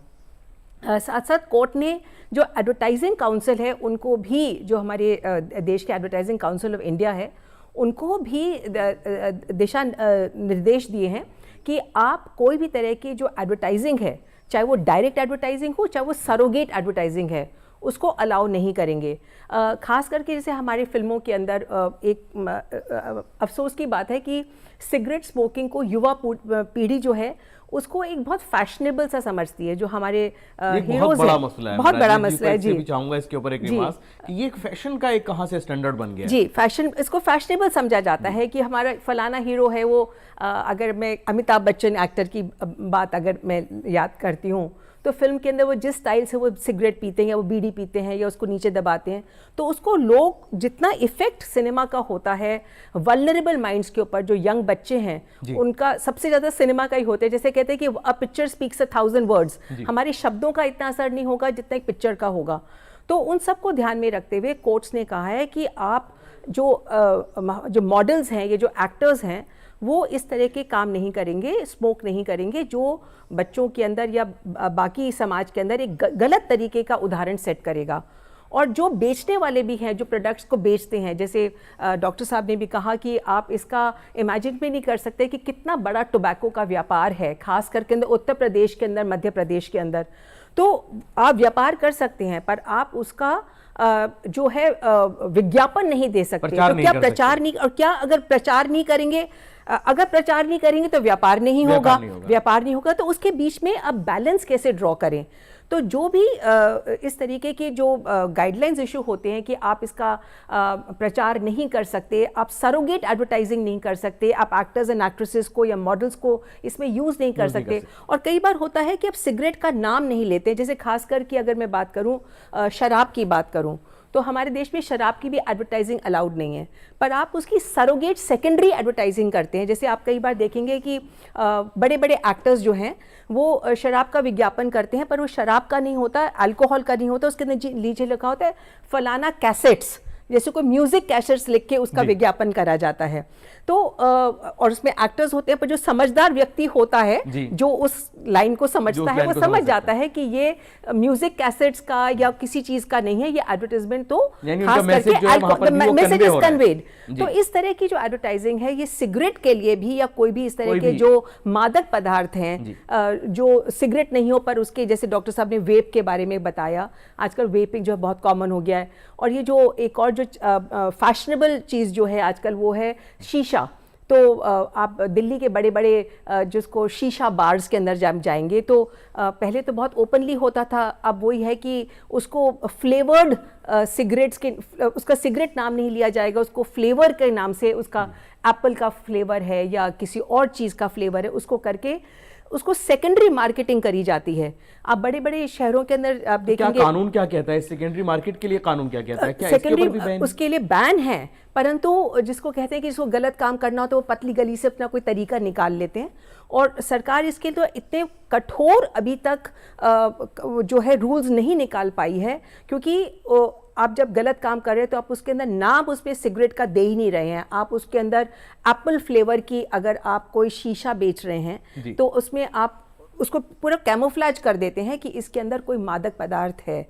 साथ साथ कोर्ट ने जो एडवर्टाइजिंग काउंसिल है उनको भी, जो हमारे देश के एडवर्टाइजिंग काउंसिल ऑफ इंडिया है, उनको भी दिशा निर्देश दिए हैं कि आप कोई भी तरह की जो एडवर्टाइजिंग है, चाहे वो डायरेक्ट एडवर्टाइजिंग हो चाहे वो सरोगेट एडवर्टाइजिंग है, उसको अलाउ नहीं करेंगे। ख़ास करके जैसे हमारी फिल्मों के अंदर एक अफसोस की बात है कि सिगरेट स्मोकिंग को युवा पीढ़ी जो है उसको एक बहुत फैशनेबल सा समझती है, जो हमारे हीरोज बहुत बड़ा मसला है, बहुत बड़ा मसला है जी। भी चाहूंगा इसके ऊपर एक रिमार्क कि ये एक फैशन का एक कहां से स्टैंडर्ड बन गया जी, फैशन, इसको फैशनेबल समझा जाता है कि हमारा फलाना हीरो है वो, अगर मैं अमिताभ बच्चन एक्टर की बात अगर मैं याद करती हूँ तो फिल्म के अंदर वो जिस स्टाइल से वो सिगरेट पीते हैं या वो बीड़ी पीते हैं या उसको नीचे दबाते हैं, तो उसको लोग, जितना इफेक्ट सिनेमा का होता है वल्नरेबल माइंड्स के ऊपर, जो यंग बच्चे हैं उनका सबसे ज़्यादा सिनेमा का ही होता है। जैसे कहते हैं कि अ पिक्चर स्पीक्स 1000 वर्ड्स, हमारे शब्दों का इतना असर नहीं होगा जितना एक पिक्चर का होगा। तो उन सबको ध्यान में रखते हुए कोर्ट्स ने कहा है कि आप जो मॉडल्स हैं, ये जो एक्टर्स हैं, वो इस तरह के काम नहीं करेंगे, स्मोक नहीं करेंगे, जो बच्चों के अंदर या बाकी समाज के अंदर एक गलत तरीके का उदाहरण सेट करेगा। और जो बेचने वाले भी हैं, जो प्रोडक्ट्स को बेचते हैं, जैसे डॉक्टर साहब ने भी कहा कि आप इसका इमेजिन भी नहीं कर सकते कि कितना बड़ा टोबैको का व्यापार है, खास करके अंदर उत्तर प्रदेश के अंदर, मध्य प्रदेश के अंदर। तो आप व्यापार कर सकते हैं पर आप उसका जो है विज्ञापन नहीं दे सकते। तो क्या प्रचार नहीं, और क्या अगर प्रचार नहीं करेंगे, अगर प्रचार नहीं करेंगे तो व्यापार नहीं होगा, व्यापार नहीं होगा। तो उसके बीच में अब बैलेंस कैसे ड्रॉ करें। तो जो भी इस तरीके के जो गाइडलाइंस इशू होते हैं कि आप इसका प्रचार नहीं कर सकते, आप सरोगेट एडवर्टाइजिंग नहीं कर सकते, आप एक्टर्स एंड एक्ट्रेसेस को या मॉडल्स को इसमें यूज़ नहीं कर सकते। और कई बार होता है कि आप सिगरेट का नाम नहीं लेते, जैसे खासकर कि अगर मैं बात करूं, शराब की बात करूं, तो हमारे देश में शराब की भी एडवर्टाइजिंग अलाउड नहीं है, पर आप उसकी सरोगेट सेकेंडरी एडवर्टाइजिंग करते हैं। जैसे आप कई बार देखेंगे कि बड़े बड़े एक्टर्स जो हैं वो शराब का विज्ञापन करते हैं, पर वो शराब का नहीं होता, अल्कोहल का नहीं होता, उसके नीचे लिखा होता है फलाना कैसेट्स, जैसे कोई म्यूजिक कैसेट्स लिख के उसका विज्ञापन करा जाता है। तो और उसमें एक्टर्स होते हैं, पर जो समझदार व्यक्ति होता है, जो उस लाइन को समझता है, वो समझ जाता है कि ये म्यूजिक कैसेट्स का या किसी चीज का नहीं है, ये एडवर्टाइजमेंट तो खास करके मैसेज इज कन्वेड। तो इस तरह की जो एडवर्टाइजिंग है, ये सिगरेट के लिए भी या कोई भी इस तरह के जो मादक पदार्थ हैं, जो सिगरेट नहीं हो पर उसके, जैसे डॉक्टर साहब ने वेप के बारे में बताया, आजकल वेपिंग जो है बहुत कॉमन हो गया है। और ये जो एक और जो फैशनेबल चीज़ जो है आजकल, वो है शीशा। तो आप दिल्ली के बड़े बड़े जिसको शीशा बार्स के अंदर जब जाएंगे तो पहले तो बहुत ओपनली होता था, अब वही है कि उसको फ्लेवर्ड सिगरेट्स के, उसका सिगरेट नाम नहीं लिया जाएगा, उसको फ्लेवर के नाम से, उसका एप्पल का फ्लेवर है या किसी और चीज़ का फ्लेवर है, उसको करके उसको सेकेंडरी मार्केटिंग करी जाती है। आप बड़े बड़े शहरों के अंदर आप देखेंगे, क्या कानून क्या कहता है सेकेंडरी मार्केट के लिए, कानून क्या कहता है, क्या सेकेंडरी इसके ऊपर भी बैन? उसके लिए बैन है, परंतु जिसको कहते हैं कि इसको गलत काम करना हो तो वो पतली गली से अपना कोई तरीका निकाल लेते हैं। और सरकार इसके तो इतने कठोर अभी तक जो है रूल्स नहीं निकाल पाई है, क्योंकि आप जब गलत काम कर रहे हैं तो आप उसके अंदर नाम उसमें सिगरेट का दे ही नहीं रहे हैं, आप उसके अंदर एप्पल फ्लेवर की अगर आप कोई शीशा बेच रहे हैं तो उसमें आप उसको पूरा कैमोफ्लेज कर देते हैं कि इसके अंदर कोई मादक पदार्थ है।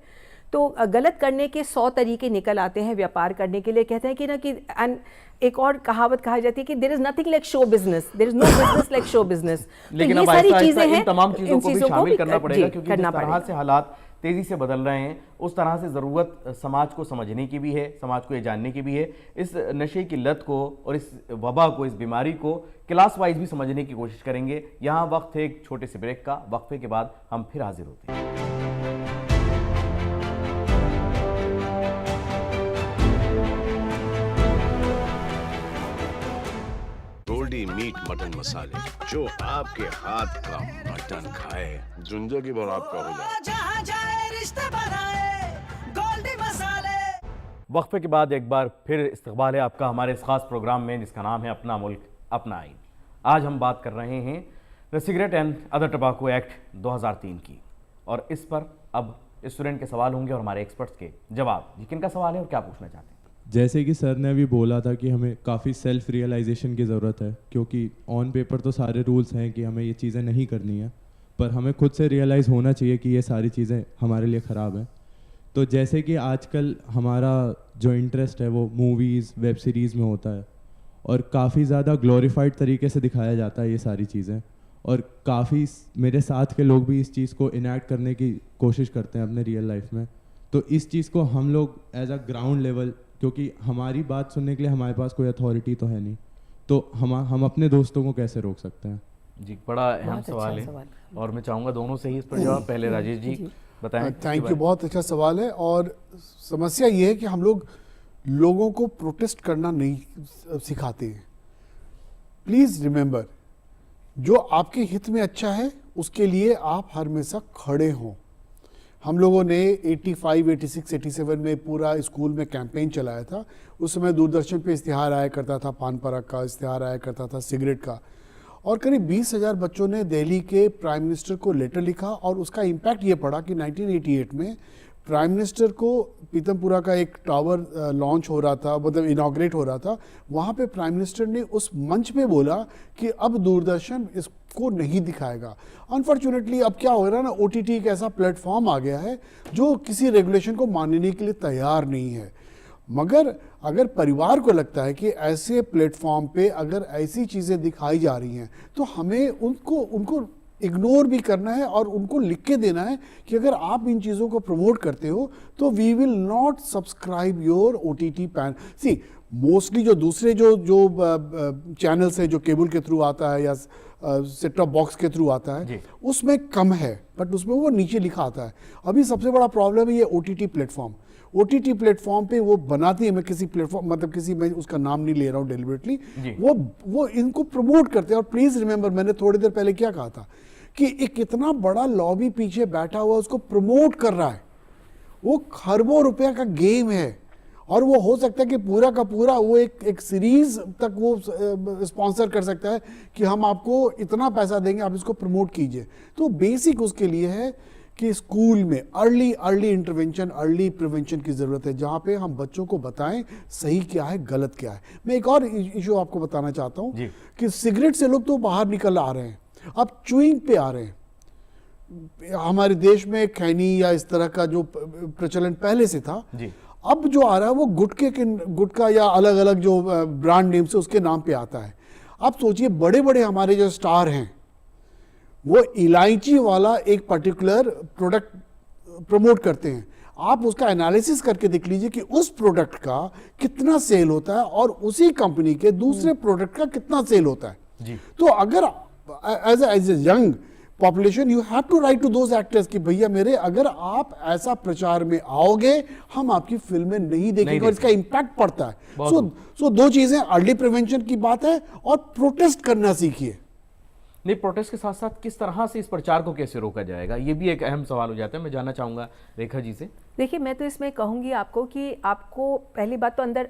तो गलत करने के 100 तरीके निकल आते हैं व्यापार करने के लिए। कहते हैं कि ना कि एक और कहावत कहा जाती है कि there is nothing like show business, there is no business like show business. लेकिन अब सारी चीजें हैं, इन तमाम चीजों को भी शामिल करना पड़ेगा, क्योंकि जिस तरह से हालात तेजी से बदल रहे हैं उस तरह से ज़रूरत समाज को समझने की भी है, समाज को ये जानने की भी है। इस नशे की लत को और इस वबा को, इस बीमारी को क्लास वाइज भी समझने की कोशिश करेंगे। यहाँ वक्त है एक छोटे से ब्रेक का। वक्फे के बाद हम फिर हाजिर होते हैं। गोल्डी मीट मटन मसाले, जो आपके हाथ का मटन खाए जिंदगी भर आपका हो जाए। वक्फे के बाद एक बार फिर इस्तकबाल है आपका हमारे इस खास प्रोग्राम में, जिसका नाम है अपना मुल्क अपना आइन। आज हम बात कर रहे हैं the cigarette and other टबाको act 2003 की, और इस पर अब स्टूडेंट के सवाल होंगे और हमारे एक्सपर्ट्स के जवाब। जी, किनका सवाल है और क्या पूछना चाहते हैं? जैसे कि सर ने अभी बोला था कि हमें काफ़ी सेल्फ रियलाइजेशन की ज़रूरत है, क्योंकि ऑन पेपर तो सारे रूल्स हैं कि हमें ये चीज़ें नहीं करनी है, पर हमें खुद से रियलाइज़ होना चाहिए कि ये सारी चीज़ें हमारे लिए ख़राब हैं। तो जैसे कि आजकल हमारा जो इंटरेस्ट है वो मूवीज़, वेब सीरीज़ में होता है, और काफ़ी ज़्यादा ग्लोरीफाइड तरीके से दिखाया जाता है ये सारी चीज़ें, और काफ़ी मेरे साथ के लोग भी इस चीज़ को इनैक्ट करने की कोशिश करते हैं अपने रियल लाइफ में। तो इस चीज़ को हम लोग एज अ ग्राउंड लेवल, क्योंकि हमारी बात सुनने के लिए हमारे पास कोई अथॉरिटी तो है नहीं, तो हम अपने दोस्तों को कैसे रोक सकते हैं? जी, बड़ा अहम सवाल है और मैं चाहूँगा दोनों से ही इस पर जवाब। पहले राजेश जी बताएं। थैंक यू, बहुत अच्छा सवाल है। और समस्या ये है कि हम लोगों को प्रोटेस्ट करना नहीं सिखाते हैं। प्लीज़ रिमेंबर, जो आपके हित में अच्छा है उसके लिए आप हमेशा खड़े हों। हम लोगों ने 85, 86, 87 में पूरा स्कूल में कैंपेन चलाया था। उस समय दूरदर्शन पे इश्तिहार आया करता था, पान पराग का इश्तिहार आया करता था, सिगरेट का, और करीब 20,000 बच्चों ने दिल्ली के प्राइम मिनिस्टर को लेटर लिखा। और उसका इम्पैक्ट ये पड़ा कि 1988 में प्राइम मिनिस्टर को पीतमपुरा का एक टावर लॉन्च हो रहा था, मतलब इनॉग्रेट हो रहा था, वहाँ पे प्राइम मिनिस्टर ने उस मंच पे बोला कि अब दूरदर्शन इसको नहीं दिखाएगा। अनफॉर्चुनेटली अब क्या हो रहा है ना, OTT एक ऐसा प्लेटफॉर्म आ गया है जो किसी रेगुलेशन को मानने के लिए तैयार नहीं है। मगर अगर परिवार को लगता है कि ऐसे प्लेटफॉर्म पे अगर ऐसी चीज़ें दिखाई जा रही हैं तो हमें उनको इग्नोर भी करना है और उनको लिख के देना है कि अगर आप इन चीज़ों को प्रमोट करते हो तो we will not subscribe your OTT पैन। सी मोस्टली जो दूसरे जो चैनल्स है, जो केबल के थ्रू आता है या सेट टॉप बॉक्स के थ्रू आता है, उसमें कम है, बट उसमें वो नीचे लिखा आता है। अभी सबसे बड़ा प्रॉब्लम है ये OTT प्लेटफॉर्म। OTT प्लेटफॉर्म पे वो बनाती है, मैं किसी प्लेटफॉर्म मतलब मैं उसका नाम नहीं ले रहा हूँ डेलिबरेटली, वो इनको प्रमोट करते हैं। और प्लीज़ रिमेंबर, मैंने थोड़ी देर पहले क्या कहा था कि एक इतना बड़ा लॉबी पीछे बैठा हुआ उसको प्रमोट कर रहा है। वो खरबों रुपया का गेम है, और वो हो सकता है कि पूरा का पूरा वो एक सीरीज तक वो स्पॉन्सर कर सकता है कि हम आपको इतना पैसा देंगे, आप इसको प्रमोट कीजिए। तो बेसिक उसके लिए है कि स्कूल में अर्ली इंटरवेंशन, अर्ली प्रिवेंशन की ज़रूरत है, जहाँ पे हम बच्चों को बताएं सही क्या है, गलत क्या है। मैं एक और इशू आपको बताना चाहता हूँ कि सिगरेट से लोग तो बाहर निकल आ रहे हैं, अब च्युइंग पे आ रहे हैं। हमारे देश में खैनी या इस तरह का जो प्रचलन पहले से था, अब जो आ रहा है वो गुटखा या अलग अलग जो ब्रांड नेम से उसके नाम पे आता है। आप सोचिए, बड़े बड़े हमारे जो स्टार हैं वो इलायची वाला एक पर्टिकुलर प्रोडक्ट प्रमोट करते हैं। आप उसका एनालिसिस करके देख लीजिए कि उस प्रोडक्ट का कितना सेल होता है और उसी कंपनी के दूसरे प्रोडक्ट का कितना सेल होता है। तो अगर as a young population you have to write to those actors कि भैया मेरे, अगर आप ऐसा प्रचार में आओगे हम आपकी फिल्में नहीं देखेंगे, और इसका इम्पैक्ट पड़ता है। सो दो चीजें, अर्ली प्रिवेंशन की बात है और प्रोटेस्ट करना सीखिए। नहीं, प्रोटेस्ट के साथ साथ किस तरह से इस प्रचार को कैसे रोका जाएगा, ये भी एक अहम सवाल हो जाता है। मैं जानना चाहूँगा रेखा जी से। देखिए, मैं तो इसमें कहूँगी आपको कि आपको पहली बात तो अंदर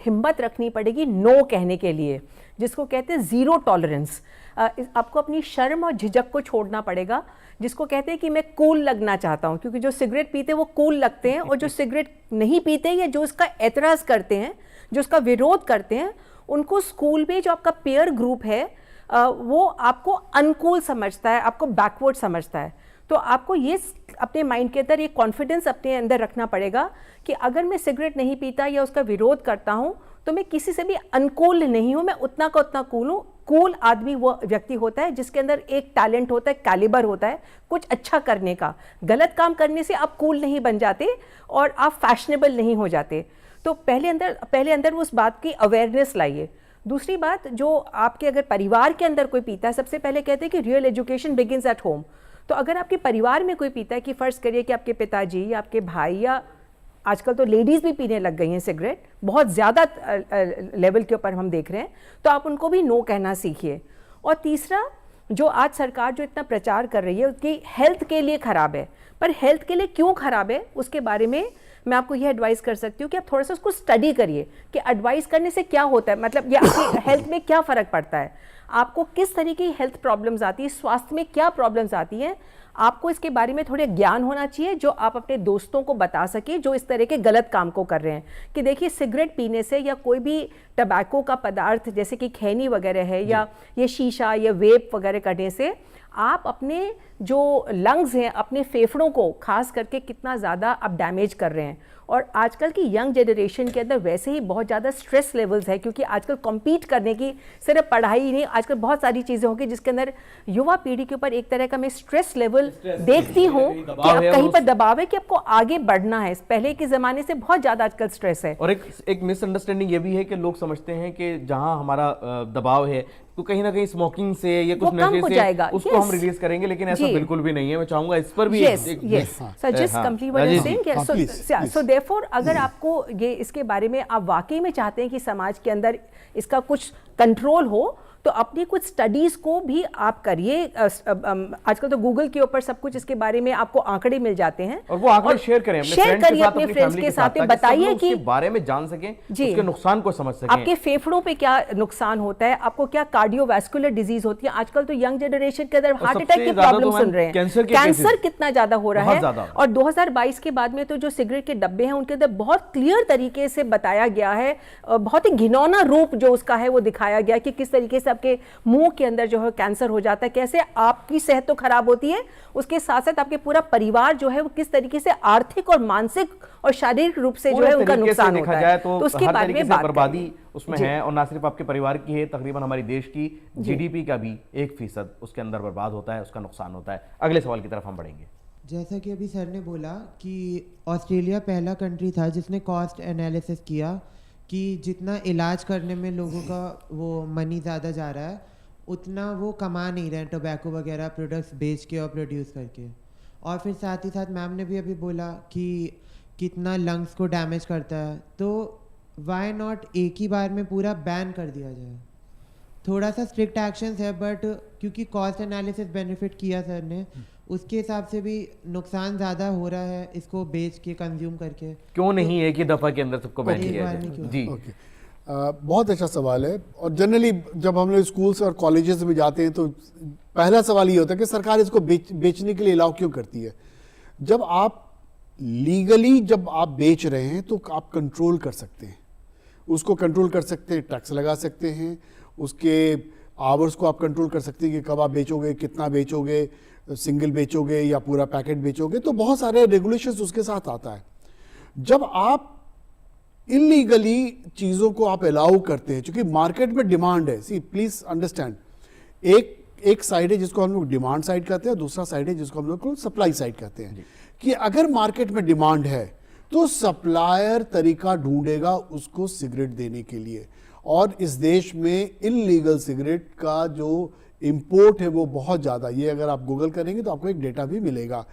हिम्मत रखनी पड़ेगी नो कहने के लिए, जिसको कहते हैं ज़ीरो टॉलरेंस। आपको अपनी शर्म और झिझक को छोड़ना पड़ेगा, जिसको कहते हैं कि मैं कूल लगना चाहता हूँ, क्योंकि जो सिगरेट पीते हैं वो कूल लगते हैं, और जो सिगरेट नहीं पीते या जो इसका एतराज़ करते हैं, जो इसका विरोध करते हैं, उनको स्कूल में जो आपका पेयर ग्रुप है वो आपको अनकूल समझता है, आपको बैकवर्ड समझता है। तो आपको ये अपने माइंड के अंदर ये कॉन्फिडेंस अपने अंदर रखना पड़ेगा कि अगर मैं सिगरेट नहीं पीता या उसका विरोध करता हूँ तो मैं किसी से भी अनकूल नहीं हूँ, मैं उतना का उतना कूल हूँ। कूल आदमी वो व्यक्ति होता है जिसके अंदर एक टैलेंट होता है, कैलिबर होता है कुछ अच्छा करने का। गलत काम करने से आप कूल नहीं बन जाते और आप फैशनेबल नहीं हो जाते। तो पहले अंदर उस बात की अवेयरनेस लाइए। दूसरी बात, जो आपके अगर परिवार के अंदर कोई पीता है, सबसे पहले कहते हैं कि real education begins at home. तो अगर आपके परिवार में कोई पीता है, कि फ़र्ज़ करिए कि आपके पिताजी या आपके भाई या आजकल तो लेडीज़ भी पीने लग गई हैं सिगरेट, बहुत ज़्यादा लेवल के ऊपर हम देख रहे हैं, तो आप उनको भी नो कहना सीखिए। और तीसरा, जो आज सरकार जो इतना प्रचार कर रही है उसकी हेल्थ के लिए ख़राब है, पर हेल्थ के लिए क्यों ख़राब है उसके बारे में मैं आपको ये एडवाइस कर सकती हूँ कि आप थोड़ा सा उसको स्टडी करिए कि एडवाइस करने से क्या होता है, मतलब ये आपकी हेल्थ में क्या फ़र्क पड़ता है, आपको किस तरीके की हेल्थ प्रॉब्लम्स आती है, स्वास्थ्य में क्या प्रॉब्लम्स आती हैं। आपको इसके बारे में थोड़े ज्ञान होना चाहिए जो आप अपने दोस्तों को बता सके जो इस तरह के गलत काम को कर रहे हैं। कि देखिए, सिगरेट पीने से या कोई भी टबैको का पदार्थ जैसे कि खैनी वगैरह है या ये शीशा या वेप वगैरह करने से आप अपने जो लंग्स हैं, अपने फेफड़ों को खास करके कितना ज़्यादा आप डैमेज कर रहे हैं। और आजकल की यंग जनरेशन के अंदर वैसे ही बहुत ज़्यादा स्ट्रेस लेवल्स है, क्योंकि आजकल कॉम्पीट करने की सिर्फ पढ़ाई ही नहीं, आजकल बहुत सारी चीज़ें होंगी जिसके अंदर युवा पीढ़ी के ऊपर एक तरह का मैं स्ट्रेस लेवल देखती हूँ कि आप कहीं पर दबाव है कि आपको आगे बढ़ना है। पहले के ज़माने से बहुत ज़्यादा आजकल स्ट्रेस है। और एक मिसअंडरस्टैंडिंग ये भी है कि लोग समझते हैं कि जहां हमारा दबाव है तो कहीं ना कहीं स्मोकिंग से या कुछ नशे से जाएगा, उसको हम रिलीज करेंगे, लेकिन ऐसा बिल्कुल भी नहीं है। मैं चाहूंगा इस पर भी सो देयरफॉर अगर आपको ये इसके बारे में आप वाकई में चाहते हैं कि समाज के अंदर इसका कुछ कंट्रोल हो, तो अपनी कुछ स्टडीज़ को भी आप करिए। आजकल तो गूगल के ऊपर सब कुछ इसके बारे में आपको आंकड़े मिल जाते हैं, और वो आंकड़े शेयर करें अपने फ्रेंड्स के साथ, बताइए कि बारे में जान सकें, उसके नुकसान को समझ सकें, आपके फेफड़ों पे क्या नुकसान होता है, आपको क्या कार्डियोवैस्कुलर डिजीज होती है। आजकल तो यंग जनरेशन के अंदर हार्ट अटैक की प्रॉब्लम सुन रहे हैं, कैंसर कितना ज्यादा हो रहा है। और 2022 के बाद में तो जो सिगरेट के डब्बे हैं उनके अंदर बहुत क्लियर तरीके से बताया गया है, बहुत ही घिनौना रूप जो उसका है वो दिखाया गया कि किस तरीके से आपके मुंह के अंदर जो है कैंसर हो जाता है, कैसे आपकी सेहत तो खराब होती है, उसके साथ साथ आपके पूरा परिवार जो है वो किस तरीके से आर्थिक और मानसिक और शारीरिक रूप से जो है उनका नुकसान होता है। तो उसके बारे में बर्बादी उसमें है, और ना सिर्फ आपके परिवार की है, तकरीबन हमारी देश की जीडीपी का भी 1% उसके अंदर बर्बाद होता है, उसका नुकसान होता है। अगले सवाल की तरफ हम बढ़ेंगे। जैसा कि अभी सर ने बोला कि ऑस्ट्रेलिया पहला कंट्री था जिसने कॉस्ट एनालिसिस किया कि जितना इलाज करने में लोगों का वो मनी ज़्यादा जा रहा है उतना वो कमा नहीं रहे हैं टोबैको वगैरह प्रोडक्ट्स बेच के और प्रोड्यूस करके। और फिर साथ ही साथ मैम ने भी अभी बोला कि कितना लंग्स को डैमेज करता है, तो वाई नॉट एक ही बार में पूरा बैन कर दिया जाए। थोड़ा सा स्ट्रिक्ट एक्शंस है, बट क्योंकि कॉस्ट एनालिसिस बेनिफिट किया सर ने, उसके हिसाब से भी नुकसान ज़्यादा हो रहा है इसको बेच के कंज्यूम करके, क्यों नहीं एक ही दफ़ा के अंदर सबको बैन किया जाए। जी बहुत अच्छा सवाल है। और जनरली जब हम लोग स्कूल्स और कॉलेजेस में जाते हैं तो पहला सवाल ये होता है कि सरकार इसको बेचने के लिए अलाउ क्यों करती है। जब आप लीगली जब आप बेच रहे हैं तो आप कंट्रोल कर सकते हैं, उसको कंट्रोल कर सकते हैं, टैक्स लगा सकते हैं, उसके आवर्स को आप कंट्रोल कर सकते हैं कि कब आप बेचोगे, कितना बेचोगे, सिंगल बेचोगे या पूरा पैकेट बेचोगे, तो बहुत सारे रेगुलेशंस उसके साथ आता है। जब आप इलीगली चीज़ों को आप अलाउ करते हैं, क्योंकि मार्केट में डिमांड है, सी प्लीज अंडरस्टैंड, एक साइड है जिसको हम लोग डिमांड साइड कहते हैं, दूसरा साइड है जिसको हम लोग को सप्लाई साइड कहते हैं। कि अगर मार्केट में डिमांड है तो सप्लायर तरीका ढूंढेगा उसको सिगरेट देने के लिए, और इस देश में इलीगल सिगरेट का जो इंपोर्ट है वो बहुत ज़्यादा, ये अगर आप गूगल करेंगे तो आपको एक डेटा भी मिलेगा।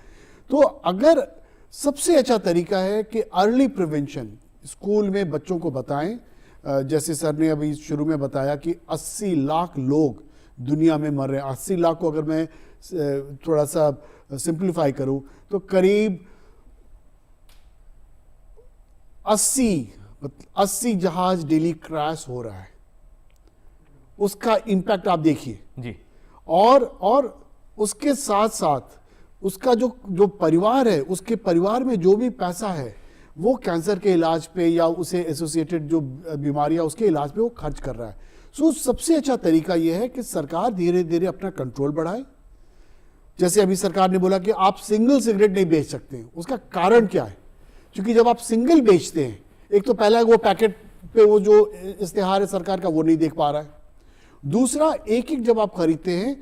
तो अगर सबसे अच्छा तरीका है कि अर्ली प्रिवेंशन, स्कूल में बच्चों को बताएं, जैसे सर ने अभी शुरू में बताया कि 80 लाख लोग दुनिया में मर रहे हैं। 80 लाख को अगर मैं थोड़ा सा सिंप्लीफाई करूं तो करीब 80 जहाज डेली क्रैश हो रहा है, उसका इंपैक्ट आप देखिए जी। और उसके साथ साथ उसका जो परिवार है, उसके परिवार में जो भी पैसा है वो कैंसर के इलाज पे या उसे एसोसिएटेड जो बीमारियां उसके इलाज पे वो खर्च कर रहा है। सो सबसे अच्छा तरीका यह है कि सरकार धीरे धीरे अपना कंट्रोल बढ़ाए, जैसे अभी सरकार ने बोला कि आप सिंगल सिगरेट नहीं बेच सकते हैं, उसका कारण क्या है? क्योंकि जब आप सिंगल बेचते हैं, एक तो पहला वो पैकेट पे वो जो इस्तेहार है सरकार का वो नहीं देख पा रहा है, दूसरा एक एक जब आप खरीदते हैं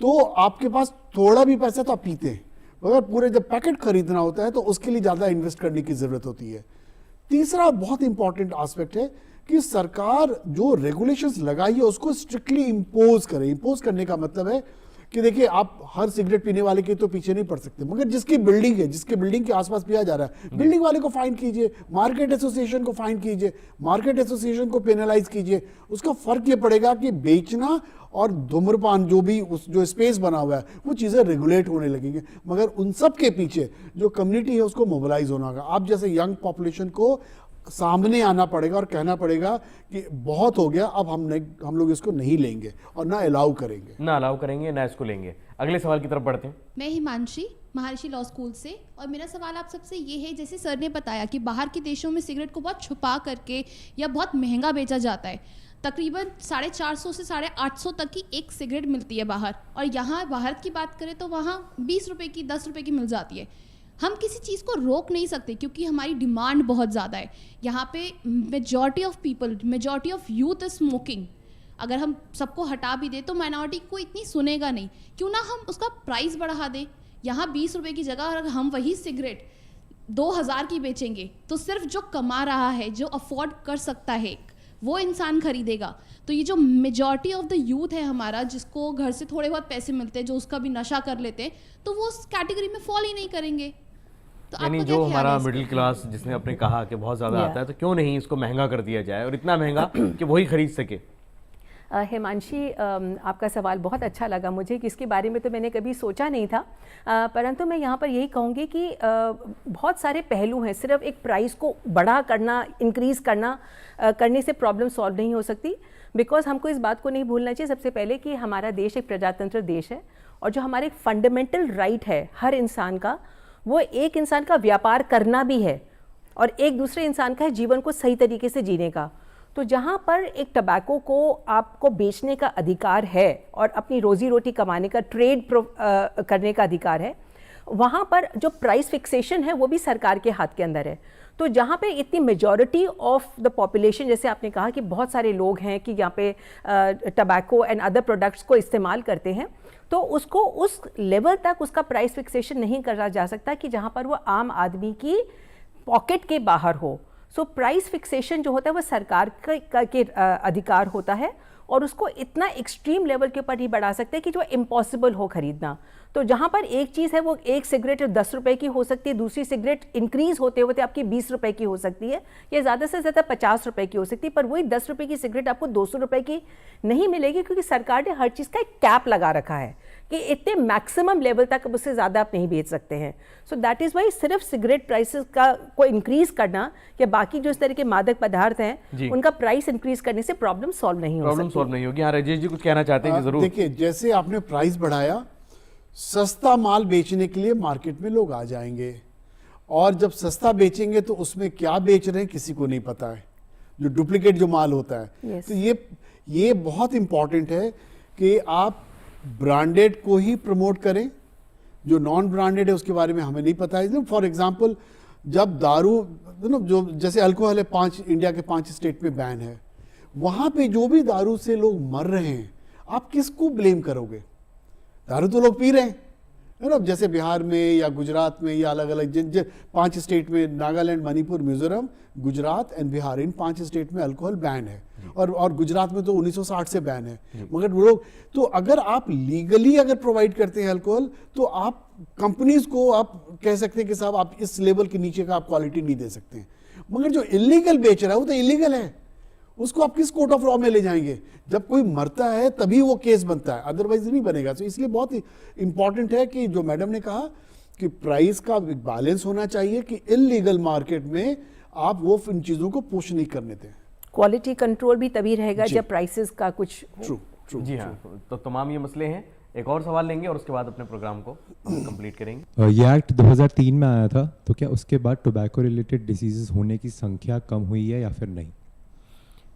तो आपके पास थोड़ा भी पैसा तो आप पीते हैं, मगर पूरे जब पैकेट खरीदना होता है तो उसके लिए ज़्यादा इन्वेस्ट करने की ज़रूरत होती है। तीसरा बहुत इंपॉर्टेंट एस्पेक्ट है कि सरकार जो रेगुलेशंस लगाई है उसको स्ट्रिक्टली इम्पोज करे। इम्पोज करने का मतलब है कि देखिए, आप हर सिगरेट पीने वाले के तो पीछे नहीं पड़ सकते, मगर जिसकी बिल्डिंग है, जिसके बिल्डिंग के आसपास पिया जा रहा है, बिल्डिंग वाले को फाइन कीजिए, मार्केट एसोसिएशन को फाइन कीजिए, मार्केट एसोसिएशन को पेनलाइज कीजिए। उसका फर्क ये पड़ेगा कि बेचना और धूम्रपान जो भी उस जो स्पेस बना हुआ है वो चीज़ें रेगुलेट होने लगेंगे, मगर उन सब के पीछे जो कम्युनिटी है उसको मोबिलाइज होना होगा। आप जैसे यंग पॉपुलेशन को सामने आना पड़ेगा और कहना पड़ेगा कि बहुत हो गया, अब हम लोग इसको नहीं लेंगे और ना अलाउ करेंगे ना इसको लेंगे। अगले सवाल की तरफ बढ़ते हैं। मैं हिमांशी, महर्षि लॉ स्कूल से, और मेरा सवाल आप सबसे ये है, जैसे सर ने बताया कि बाहर के देशों में सिगरेट को बहुत छुपा करके या बहुत महंगा बेचा जाता है, तकरीबन 450 से 850 तक की एक सिगरेट मिलती है बाहर, और यहाँ भारत की बात करें तो वहाँ 20 रुपये की 10 रुपये की मिल जाती है। हम किसी चीज़ को रोक नहीं सकते क्योंकि हमारी डिमांड बहुत ज़्यादा है। यहाँ पे majority of youth is smoking. अगर हम सबको हटा भी दे तो माइनॉरिटी को इतनी सुनेगा नहीं, क्यों ना हम उसका प्राइस बढ़ा दें। यहाँ 20 रुपये की जगह अगर हम वही सिगरेट 2000 की बेचेंगे तो सिर्फ जो कमा रहा है, जो अफोर्ड कर सकता है, वो इंसान खरीदेगा। तो ये जो मेजॉरिटी ऑफ द यूथ है हमारा, जिसको घर से थोड़े बहुत पैसे मिलते हैं, जो उसका भी नशा कर लेते हैं, तो वो उस कैटेगरी में फॉल ही नहीं करेंगे। तो यानी जो हमारा मिडिल क्लास, जिसने आपने कहा कि बहुत ज़्यादा आता है, तो क्यों नहीं इसको महंगा कर दिया जाए, और इतना महंगा कि वही खरीद सके। हिमांशी, आपका सवाल बहुत अच्छा लगा मुझे, कि इसके बारे में तो मैंने कभी सोचा नहीं था, परंतु मैं यहाँ पर यही कहूँगी कि बहुत सारे पहलू हैं। सिर्फ एक प्राइस को बड़ा करना, इंक्रीज़ करने से प्रॉब्लम सॉल्व नहीं हो सकती, बिकॉज हमको इस बात को नहीं भूलना चाहिए सबसे पहले कि हमारा देश एक प्रजातंत्र देश है, और जो हमारे फंडामेंटल राइट है हर इंसान का, वो एक इंसान का व्यापार करना भी है और एक दूसरे इंसान का है जीवन को सही तरीके से जीने का। तो जहाँ पर एक टबैको को आपको बेचने का अधिकार है और अपनी रोजी रोटी कमाने का, ट्रेड करने का अधिकार है, वहाँ पर जो प्राइस फिक्सेशन है वो भी सरकार के हाथ के अंदर है। तो जहाँ पे इतनी मेजॉरिटी ऑफ द पॉपुलेशन, जैसे आपने कहा कि बहुत सारे लोग हैं कि यहाँ पे टबैको एंड अदर प्रोडक्ट्स को इस्तेमाल करते हैं, तो उसको उस लेवल तक उसका प्राइस फिक्सेशन नहीं करा जा सकता कि जहाँ पर वो आम आदमी की पॉकेट के बाहर हो। सो प्राइस फिक्सेशन जो होता है वो सरकार के अधिकार होता है, और उसको इतना एक्सट्रीम लेवल के ऊपर ही बढ़ा सकते हैं कि जो इम्पॉसिबल हो खरीदना। तो जहाँ पर एक चीज़ है वो एक सिगरेट 10 रुपए की हो सकती है, दूसरी सिगरेट इंक्रीज़ होते होते आपकी 20 रुपए की हो सकती है, या ज़्यादा से ज़्यादा 50 रुपए की हो सकती है, पर वही 10 रुपए की सिगरेट आपको 200 रुपए की नहीं मिलेगी, क्योंकि सरकार ने हर चीज़ का एक कैप लगा रखा है कि इतने मैक्सिमम लेवल तक उससे ज़्यादा आप नहीं बेच सकते हैं। सो दैट इज़ वाई सिर्फ सिगरेट प्राइसेस को इंक्रीज़ करना या बाकी जो इस तरह के मादक पदार्थ हैं उनका प्राइस इंक्रीज़ करने से प्रॉब्लम सॉल्व नहीं होगी। हाँ, राजेश जी कुछ कहना चाहते हैं? जरूर। देखिए, जैसे आपने प्राइस बढ़ाया, सस्ता माल बेचने के लिए मार्केट में लोग आ जाएंगे, और जब सस्ता बेचेंगे तो उसमें क्या बेच रहे हैं किसी को नहीं पता है, जो डुप्लीकेट जो माल होता है। तो ये बहुत इंपॉर्टेंट है कि आप ब्रांडेड को ही प्रमोट करें, जो नॉन ब्रांडेड है उसके बारे में हमें नहीं पता है। फॉर एग्जांपल, जब दारू जो जैसे अल्कोहल है, 5 इंडिया के 5 स्टेट में बैन है, वहाँ पे जो भी दारू से लोग मर रहे हैं, आप किसको ब्लेम करोगे? दारू तो लोग पी रहे हैं, है ना। जैसे बिहार में या गुजरात में या अलग अलग 5 स्टेट में, Nagaland, Manipur, Mizoram, Gujarat and Bihar, in 5 state में अल्कोहल बैन है, और गुजरात में तो 1960 से बैन है। मगर वो लोग, तो अगर आप लीगली अगर प्रोवाइड करते हैं अल्कोहल, तो आप कंपनीज को आप कह सकते हैं कि साहब आप इस लेवल के नीचे का आप क्वालिटी नहीं दे सकते हैं। मगर जो इलीगल बेच रहा है वो तो इलीगल है, उसको आप किस कोर्ट ऑफ लॉ में ले जाएंगे? जब कोई मरता है तभी वो केस बनता है, अदरवाइज नहीं बनेगा। तो इसलिए बहुत ही इंपॉर्टेंट है कि जो मैडम ने कहा कि प्राइस का बैलेंस होना चाहिए, कि इलीगल मार्केट में आप वो इन चीज़ों को पुश नहीं करने दें। क्वालिटी कंट्रोल भी तभी रहेगा जब प्राइसेस का कुछ ट्रू। जी हाँ, तो तमाम ये मसले हैं। एक और सवाल लेंगे और उसके बाद अपने प्रोग्राम को कंप्लीट करेंगे। ये एक्ट 2003 में आया था, तो क्या उसके बाद टोबैको रिलेटेड डिसीजेस होने की संख्या कम हुई है या फिर नहीं?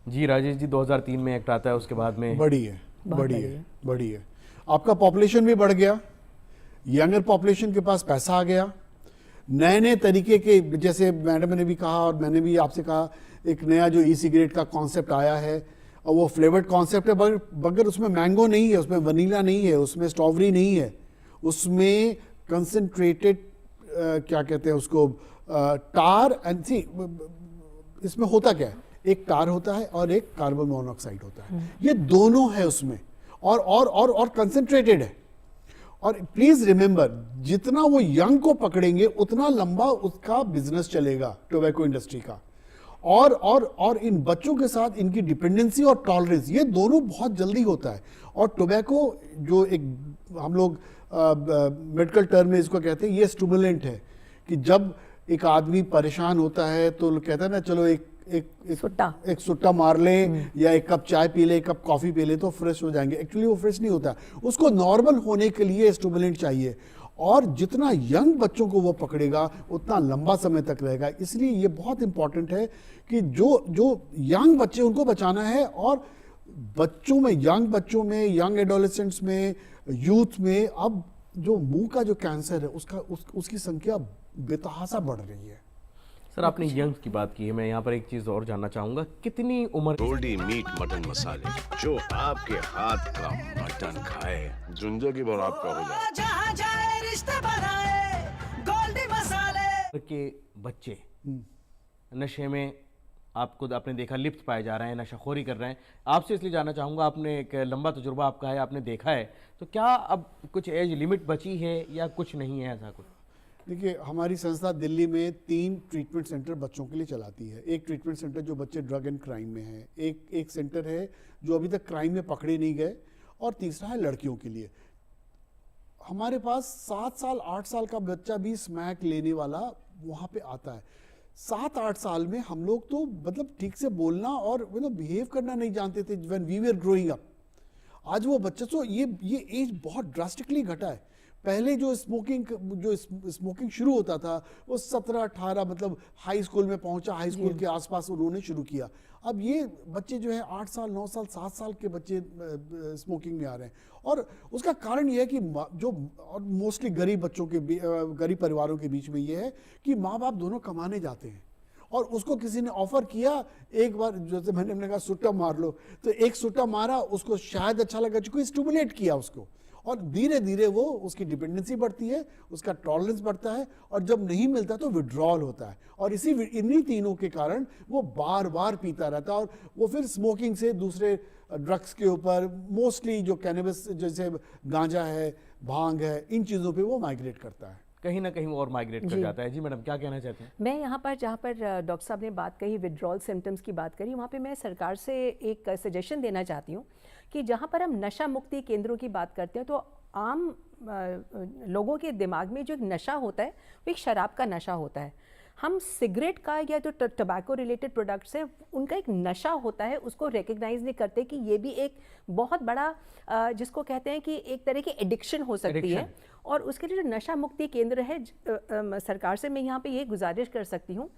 जी राजेश जी, 2003 में एक्ट आता है, उसके बाद में बढ़ी है। आपका पॉपुलेशन भी बढ़ गया, यंगर पॉपुलेशन के पास पैसा आ गया, नए नए तरीके के, जैसे मैडम ने भी कहा और मैंने भी आपसे कहा, एक नया जो ई सिगरेट का कॉन्सेप्ट आया है और वो फ्लेवर्ड कॉन्सेप्ट है, मगर उसमें मैंगो नहीं है, उसमें वनीला नहीं है, उसमें स्ट्रॉबेरी नहीं है, उसमें कंसंट्रेटेड क्या कहते हैं उसको, टार एंड सी, इसमें होता क्या है, एक टार होता है और एक कार्बन मोनोऑक्साइड होता है, ये दोनों है उसमें, और कंसंट्रेटेड है। और प्लीज रिमेंबर, जितना वो यंग को पकड़ेंगे उतना लंबा उसका बिजनेस चलेगा टोबैको इंडस्ट्री का, और इन बच्चों के साथ इनकी डिपेंडेंसी और टॉलरेंस, ये दोनों बहुत जल्दी होता है। और टोबैको जो एक हम लोग मेडिकल टर्म में इसको कहते हैं, ये स्टिमुलेंट है कि जब एक आदमी परेशान होता है तो कहता है ना, चलो एक सुट्टा मार ले या एक कप चाय पी ले, एक कप कॉफी पी ले तो फ्रेश हो जाएंगे। एक्चुअली वो फ्रेश नहीं होता, उसको नॉर्मल होने के लिए स्टिमुलेंट चाहिए, और जितना यंग बच्चों को वो पकड़ेगा उतना लंबा समय तक रहेगा। इसलिए ये बहुत इंपॉर्टेंट है कि जो यंग बच्चे उनको बचाना है, और बच्चों में, यंग एडोलेसेंट्स में, यूथ में अब जो मुंह का जो कैंसर है उसकी संख्या बेतहासा बढ़ रही है। सर, आपने यंग की बात की है, मैं यहाँ पर एक चीज़ और जानना चाहूँगा, कितनी उम्र? गोल्डी मीट मटन मसाले, जो आपके हाथ का मटन खाए जिंदगी भर आपका हो जाए। जहाँ जाए रिश्ते बनाए गोल्डी मसाले। के बच्चे नशे में आपने देखा लिप्त पाए जा रहे हैं, नशाखोरी कर रहे हैं। आपसे इसलिए जानना चाहूँगा, आपने एक लंबा तजुर्बा आपका है, आपने देखा है, तो क्या अब कुछ एज लिमिट बची है या कुछ नहीं है ऐसा कुछ? देखिए, हमारी संस्था दिल्ली में 3 ट्रीटमेंट सेंटर बच्चों के लिए चलाती है। एक ट्रीटमेंट सेंटर जो बच्चे ड्रग एंड क्राइम में है, एक सेंटर है जो अभी तक क्राइम में पकड़े नहीं गए, और तीसरा है लड़कियों के लिए। हमारे पास 7 साल 8 साल का बच्चा भी स्मैक लेने वाला वहाँ पे आता है। 7-8 साल में हम लोग तो मतलब ठीक से बोलना और बिहेव करना नहीं जानते थे when we were growing up. आज वो बच्चे, तो ये एज बहुत ड्रास्टिकली घटा है। पहले जो स्मोकिंग शुरू होता था वो 17-18, मतलब हाई स्कूल में पहुंचा, हाई स्कूल के आसपास उन्होंने शुरू किया। अब ये बच्चे जो है 8 साल 9 साल 7 साल के बच्चे स्मोकिंग में आ रहे हैं, और उसका कारण ये है कि जो मोस्टली गरीब बच्चों के गरीब परिवारों के बीच में ये है कि माँ बाप दोनों कमाने जाते हैं, और उसको किसी ने ऑफर किया एक बार, जैसे मैंने कहा सुट्टा मार लो, तो एक सुट्टा मारा, उसको शायद अच्छा लगा, कोई स्टिमुलेट किया उसको, और धीरे धीरे वो उसकी डिपेंडेंसी बढ़ती है, उसका टॉलरेंस बढ़ता है, और जब नहीं मिलता तो विड्रॉल होता है, और इन्हीं तीनों के कारण वो बार बार पीता रहता है, और वो फिर स्मोकिंग से दूसरे ड्रग्स के ऊपर, मोस्टली जो कैनबिस जैसे गांजा है, भांग है, इन चीज़ों पे वो माइग्रेट करता है, कहीं ना कहीं और माइग्रेट कर जाता है। जी मैडम, क्या कहना चाहते हैं? मैं यहाँ पर, जहाँ पर डॉक्टर साहब ने बात कही, विड्रॉल सिम्टम्स की बात करी, वहाँ पे मैं सरकार से एक सजेशन देना चाहती हूँ कि जहाँ पर हम नशा मुक्ति केंद्रों की बात करते हैं, तो आम लोगों के दिमाग में जो एक नशा होता है वो एक शराब का नशा होता है। हम सिगरेट का या जो टबैको रिलेटेड प्रोडक्ट्स है उनका एक नशा होता है, उसको रिकग्नाइज नहीं करते कि ये भी एक बहुत बड़ा जिसको कहते हैं कि एक तरह की एडिक्शन हो सकती है। और उसके लिए जो नशा मुक्ति केंद्र है, सरकार से मैं यहाँ पे ये गुजारिश कर सकती हूँ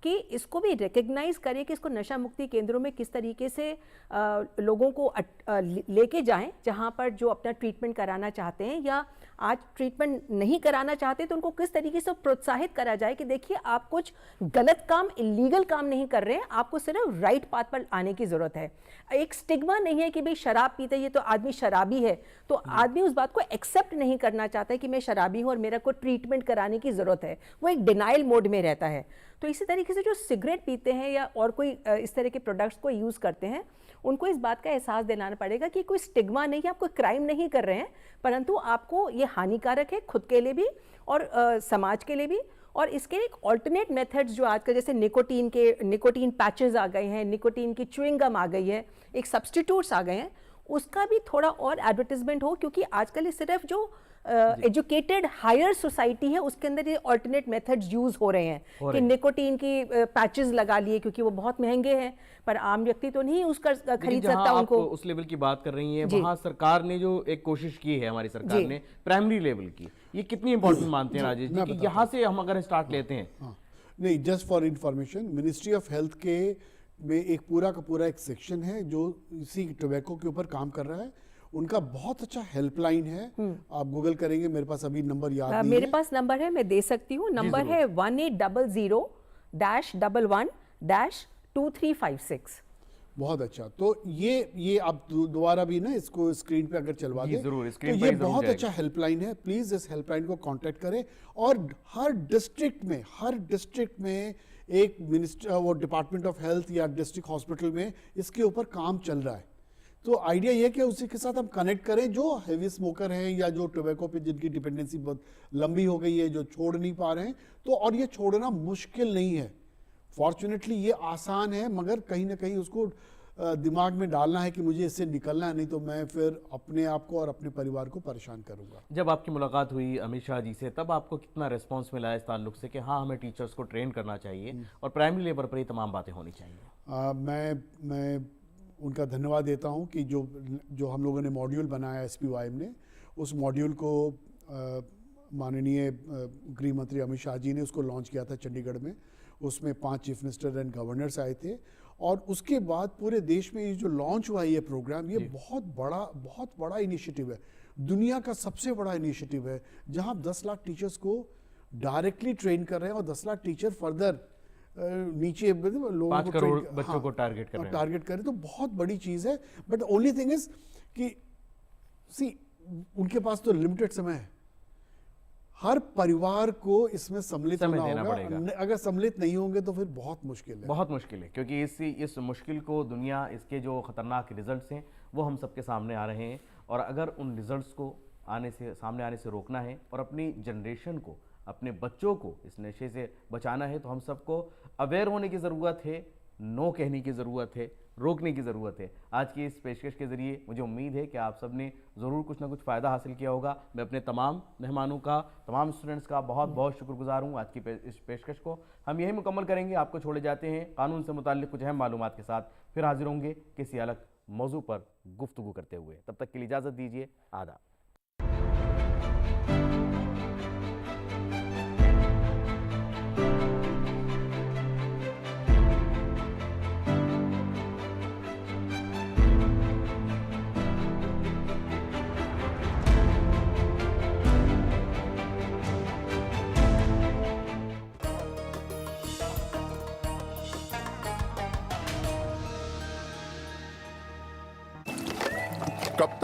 कि इसको भी रिकग्नाइज करें कि इसको नशा मुक्ति केंद्रों में किस तरीके से लोगों को लेके जाएं, जहां पर जो अपना ट्रीटमेंट कराना चाहते हैं या आज ट्रीटमेंट नहीं कराना चाहते, तो उनको किस तरीके से प्रोत्साहित करा जाए कि देखिए आप कुछ गलत काम, इलीगल काम नहीं कर रहे हैं, आपको सिर्फ राइट पाथ पर आने की ज़रूरत है। एक स्टिग्मा नहीं है कि भाई शराब पीते ये तो आदमी शराबी है, तो आदमी उस बात को एक्सेप्ट नहीं करना चाहता है कि मैं शराबी हूँ और मेरा को ट्रीटमेंट कराने की ज़रूरत है, वो एक डिनाइल मोड में रहता है। तो इसी तरीके से जो सिगरेट पीते हैं या और कोई इस तरह के प्रोडक्ट्स को यूज़ करते हैं, उनको इस बात का एहसास दिलाना पड़ेगा कि कोई स्टिग्मा नहीं है, आप कोई क्राइम नहीं कर रहे हैं, परंतु आपको ये हानिकारक है खुद के लिए भी और समाज के लिए भी। और इसके एक ऑल्टरनेट मेथड्स जो आजकल जैसे निकोटीन पैचेस आ गए हैं, निकोटीन की च्युइंग गम आ गई है, एक सब्स्टिट्यूट्स आ गए हैं, उसका भी थोड़ा और एडवर्टाइजमेंट हो, क्योंकि आजकल सिर्फ जो एजुकेटेड हायर सोसाइटी है उसके अंदर ये ऑल्टरनेट मेथड्स यूज हो रहे हैं कि निकोटीन की पैचेस लगा लिए, क्योंकि वो बहुत महंगे हैं, पर आम व्यक्ति तो नहीं उसका खरीद सकता उनको। उस लेवल की बात कर रही हैं, वहाँ सरकार ने जो एक कोशिश की है, हमारी सरकार ने प्राइमरी लेवल की, ये कितनी इंपॉर्टेंट मानते हैं राजेश जी कि यहाँ से हम अगर स्टार्ट लेते हैं? नहीं, just for information, ministry of health के में एक पूरा का पूरा एक सेक्शन है जो इसी टोबैको के ऊपर काम कर रहा है। उनका बहुत अच्छा हेल्पलाइन है, आप गूगल करेंगे, मेरे पास अभी नंबर याद नहीं मेरे है। पास नंबर है, मैं दे सकती हूँ। नंबर है 1800-11-2356। बहुत अच्छा। तो ये आप दोबारा भी ना इसको स्क्रीन पे अगर चलवा जी, दें, जरूर, तो स्क्रीन पे ये ही जरूर बहुत जाएगी। अच्छा हेल्पलाइन है। प्लीज इस हेल्पलाइन को कांटेक्ट करें। और हर डिस्ट्रिक्ट में एक मिनिस्टर वो डिपार्टमेंट ऑफ हेल्थ या डिस्ट्रिक्ट हॉस्पिटल में इसके ऊपर काम चल रहा है। तो आइडिया ये कि उसी के साथ हम कनेक्ट करें जो हैवी स्मोकर हैं या जो टोबैको पे जिनकी डिपेंडेंसी बहुत लंबी हो गई है, जो छोड़ नहीं पा रहे हैं। तो और ये छोड़ना मुश्किल नहीं है, फॉर्चुनेटली ये आसान है, मगर कहीं ना कहीं उसको दिमाग में डालना है कि मुझे इससे निकलना है, नहीं तो मैं फिर अपने आप को और अपने परिवार को परेशान करूंगा। जब आपकी मुलाकात हुई अमित शाह जी से, तब आपको कितना रिस्पांस मिला है इस ताल्लुक से कि हाँ हमें टीचर्स को ट्रेन करना चाहिए और प्राइमरी लेवल पर ये तमाम बातें होनी चाहिए? मैं उनका धन्यवाद देता हूं कि जो हम लोगों ने मॉड्यूल बनाया SPYM ने, उस मॉड्यूल को माननीय गृह मंत्री अमित शाह जी ने उसको लॉन्च किया था चंडीगढ़ में। उसमें 5 चीफ मिनिस्टर एंड गवर्नर्स आए थे और उसके बाद पूरे देश में ये जो लॉन्च हुआ ये प्रोग्राम, ये बहुत बड़ा इनिशिएटिव है, दुनिया का सबसे बड़ा इनिशिएटिव है, जहां 10 लाख टीचर्स को डायरेक्टली ट्रेन कर रहे हैं और 10 लाख टीचर फर्दर नीचे लोगों 5 को करोड़ train- बच्चों को टारगेट कर रहे हैं। टारगेट करें, तो बहुत बड़ी चीज है। बट ओनली थिंग इज कि उनके पास तो लिमिटेड समय है, हर परिवार को इसमें सम्मिलित समय होना देना होगा। पड़ेगा। अगर सम्मिलित नहीं होंगे तो फिर बहुत मुश्किल है। बहुत मुश्किल है, क्योंकि इस मुश्किल को दुनिया, इसके जो खतरनाक रिजल्ट्स हैं वो हम सबके सामने आ रहे हैं, और अगर उन रिजल्ट्स को सामने आने से रोकना है और अपनी जनरेशन को, अपने बच्चों को इस नशे से बचाना है, तो हम सबको अवेयर होने की ज़रूरत है, नो कहने की ज़रूरत है, रोकने की ज़रूरत है। आज की इस पेशकश के ज़रिए मुझे उम्मीद है कि आप सब ने ज़रूर कुछ ना कुछ फ़ायदा हासिल किया होगा। मैं अपने तमाम मेहमानों का, तमाम स्टूडेंट्स का बहुत बहुत शुक्रगुजार हूँ। आज की इस पेशकश को हम यही मुकम्मल करेंगे, आपको छोड़े जाते हैं कानून से मुताल्लिक़ कुछ अहम मालूमात के साथ। फिर हाजिर होंगे किसी अलग मौजू पर गुफ्तगू करते हुए। तब तक के लिए इजाज़त दीजिए, आदाब।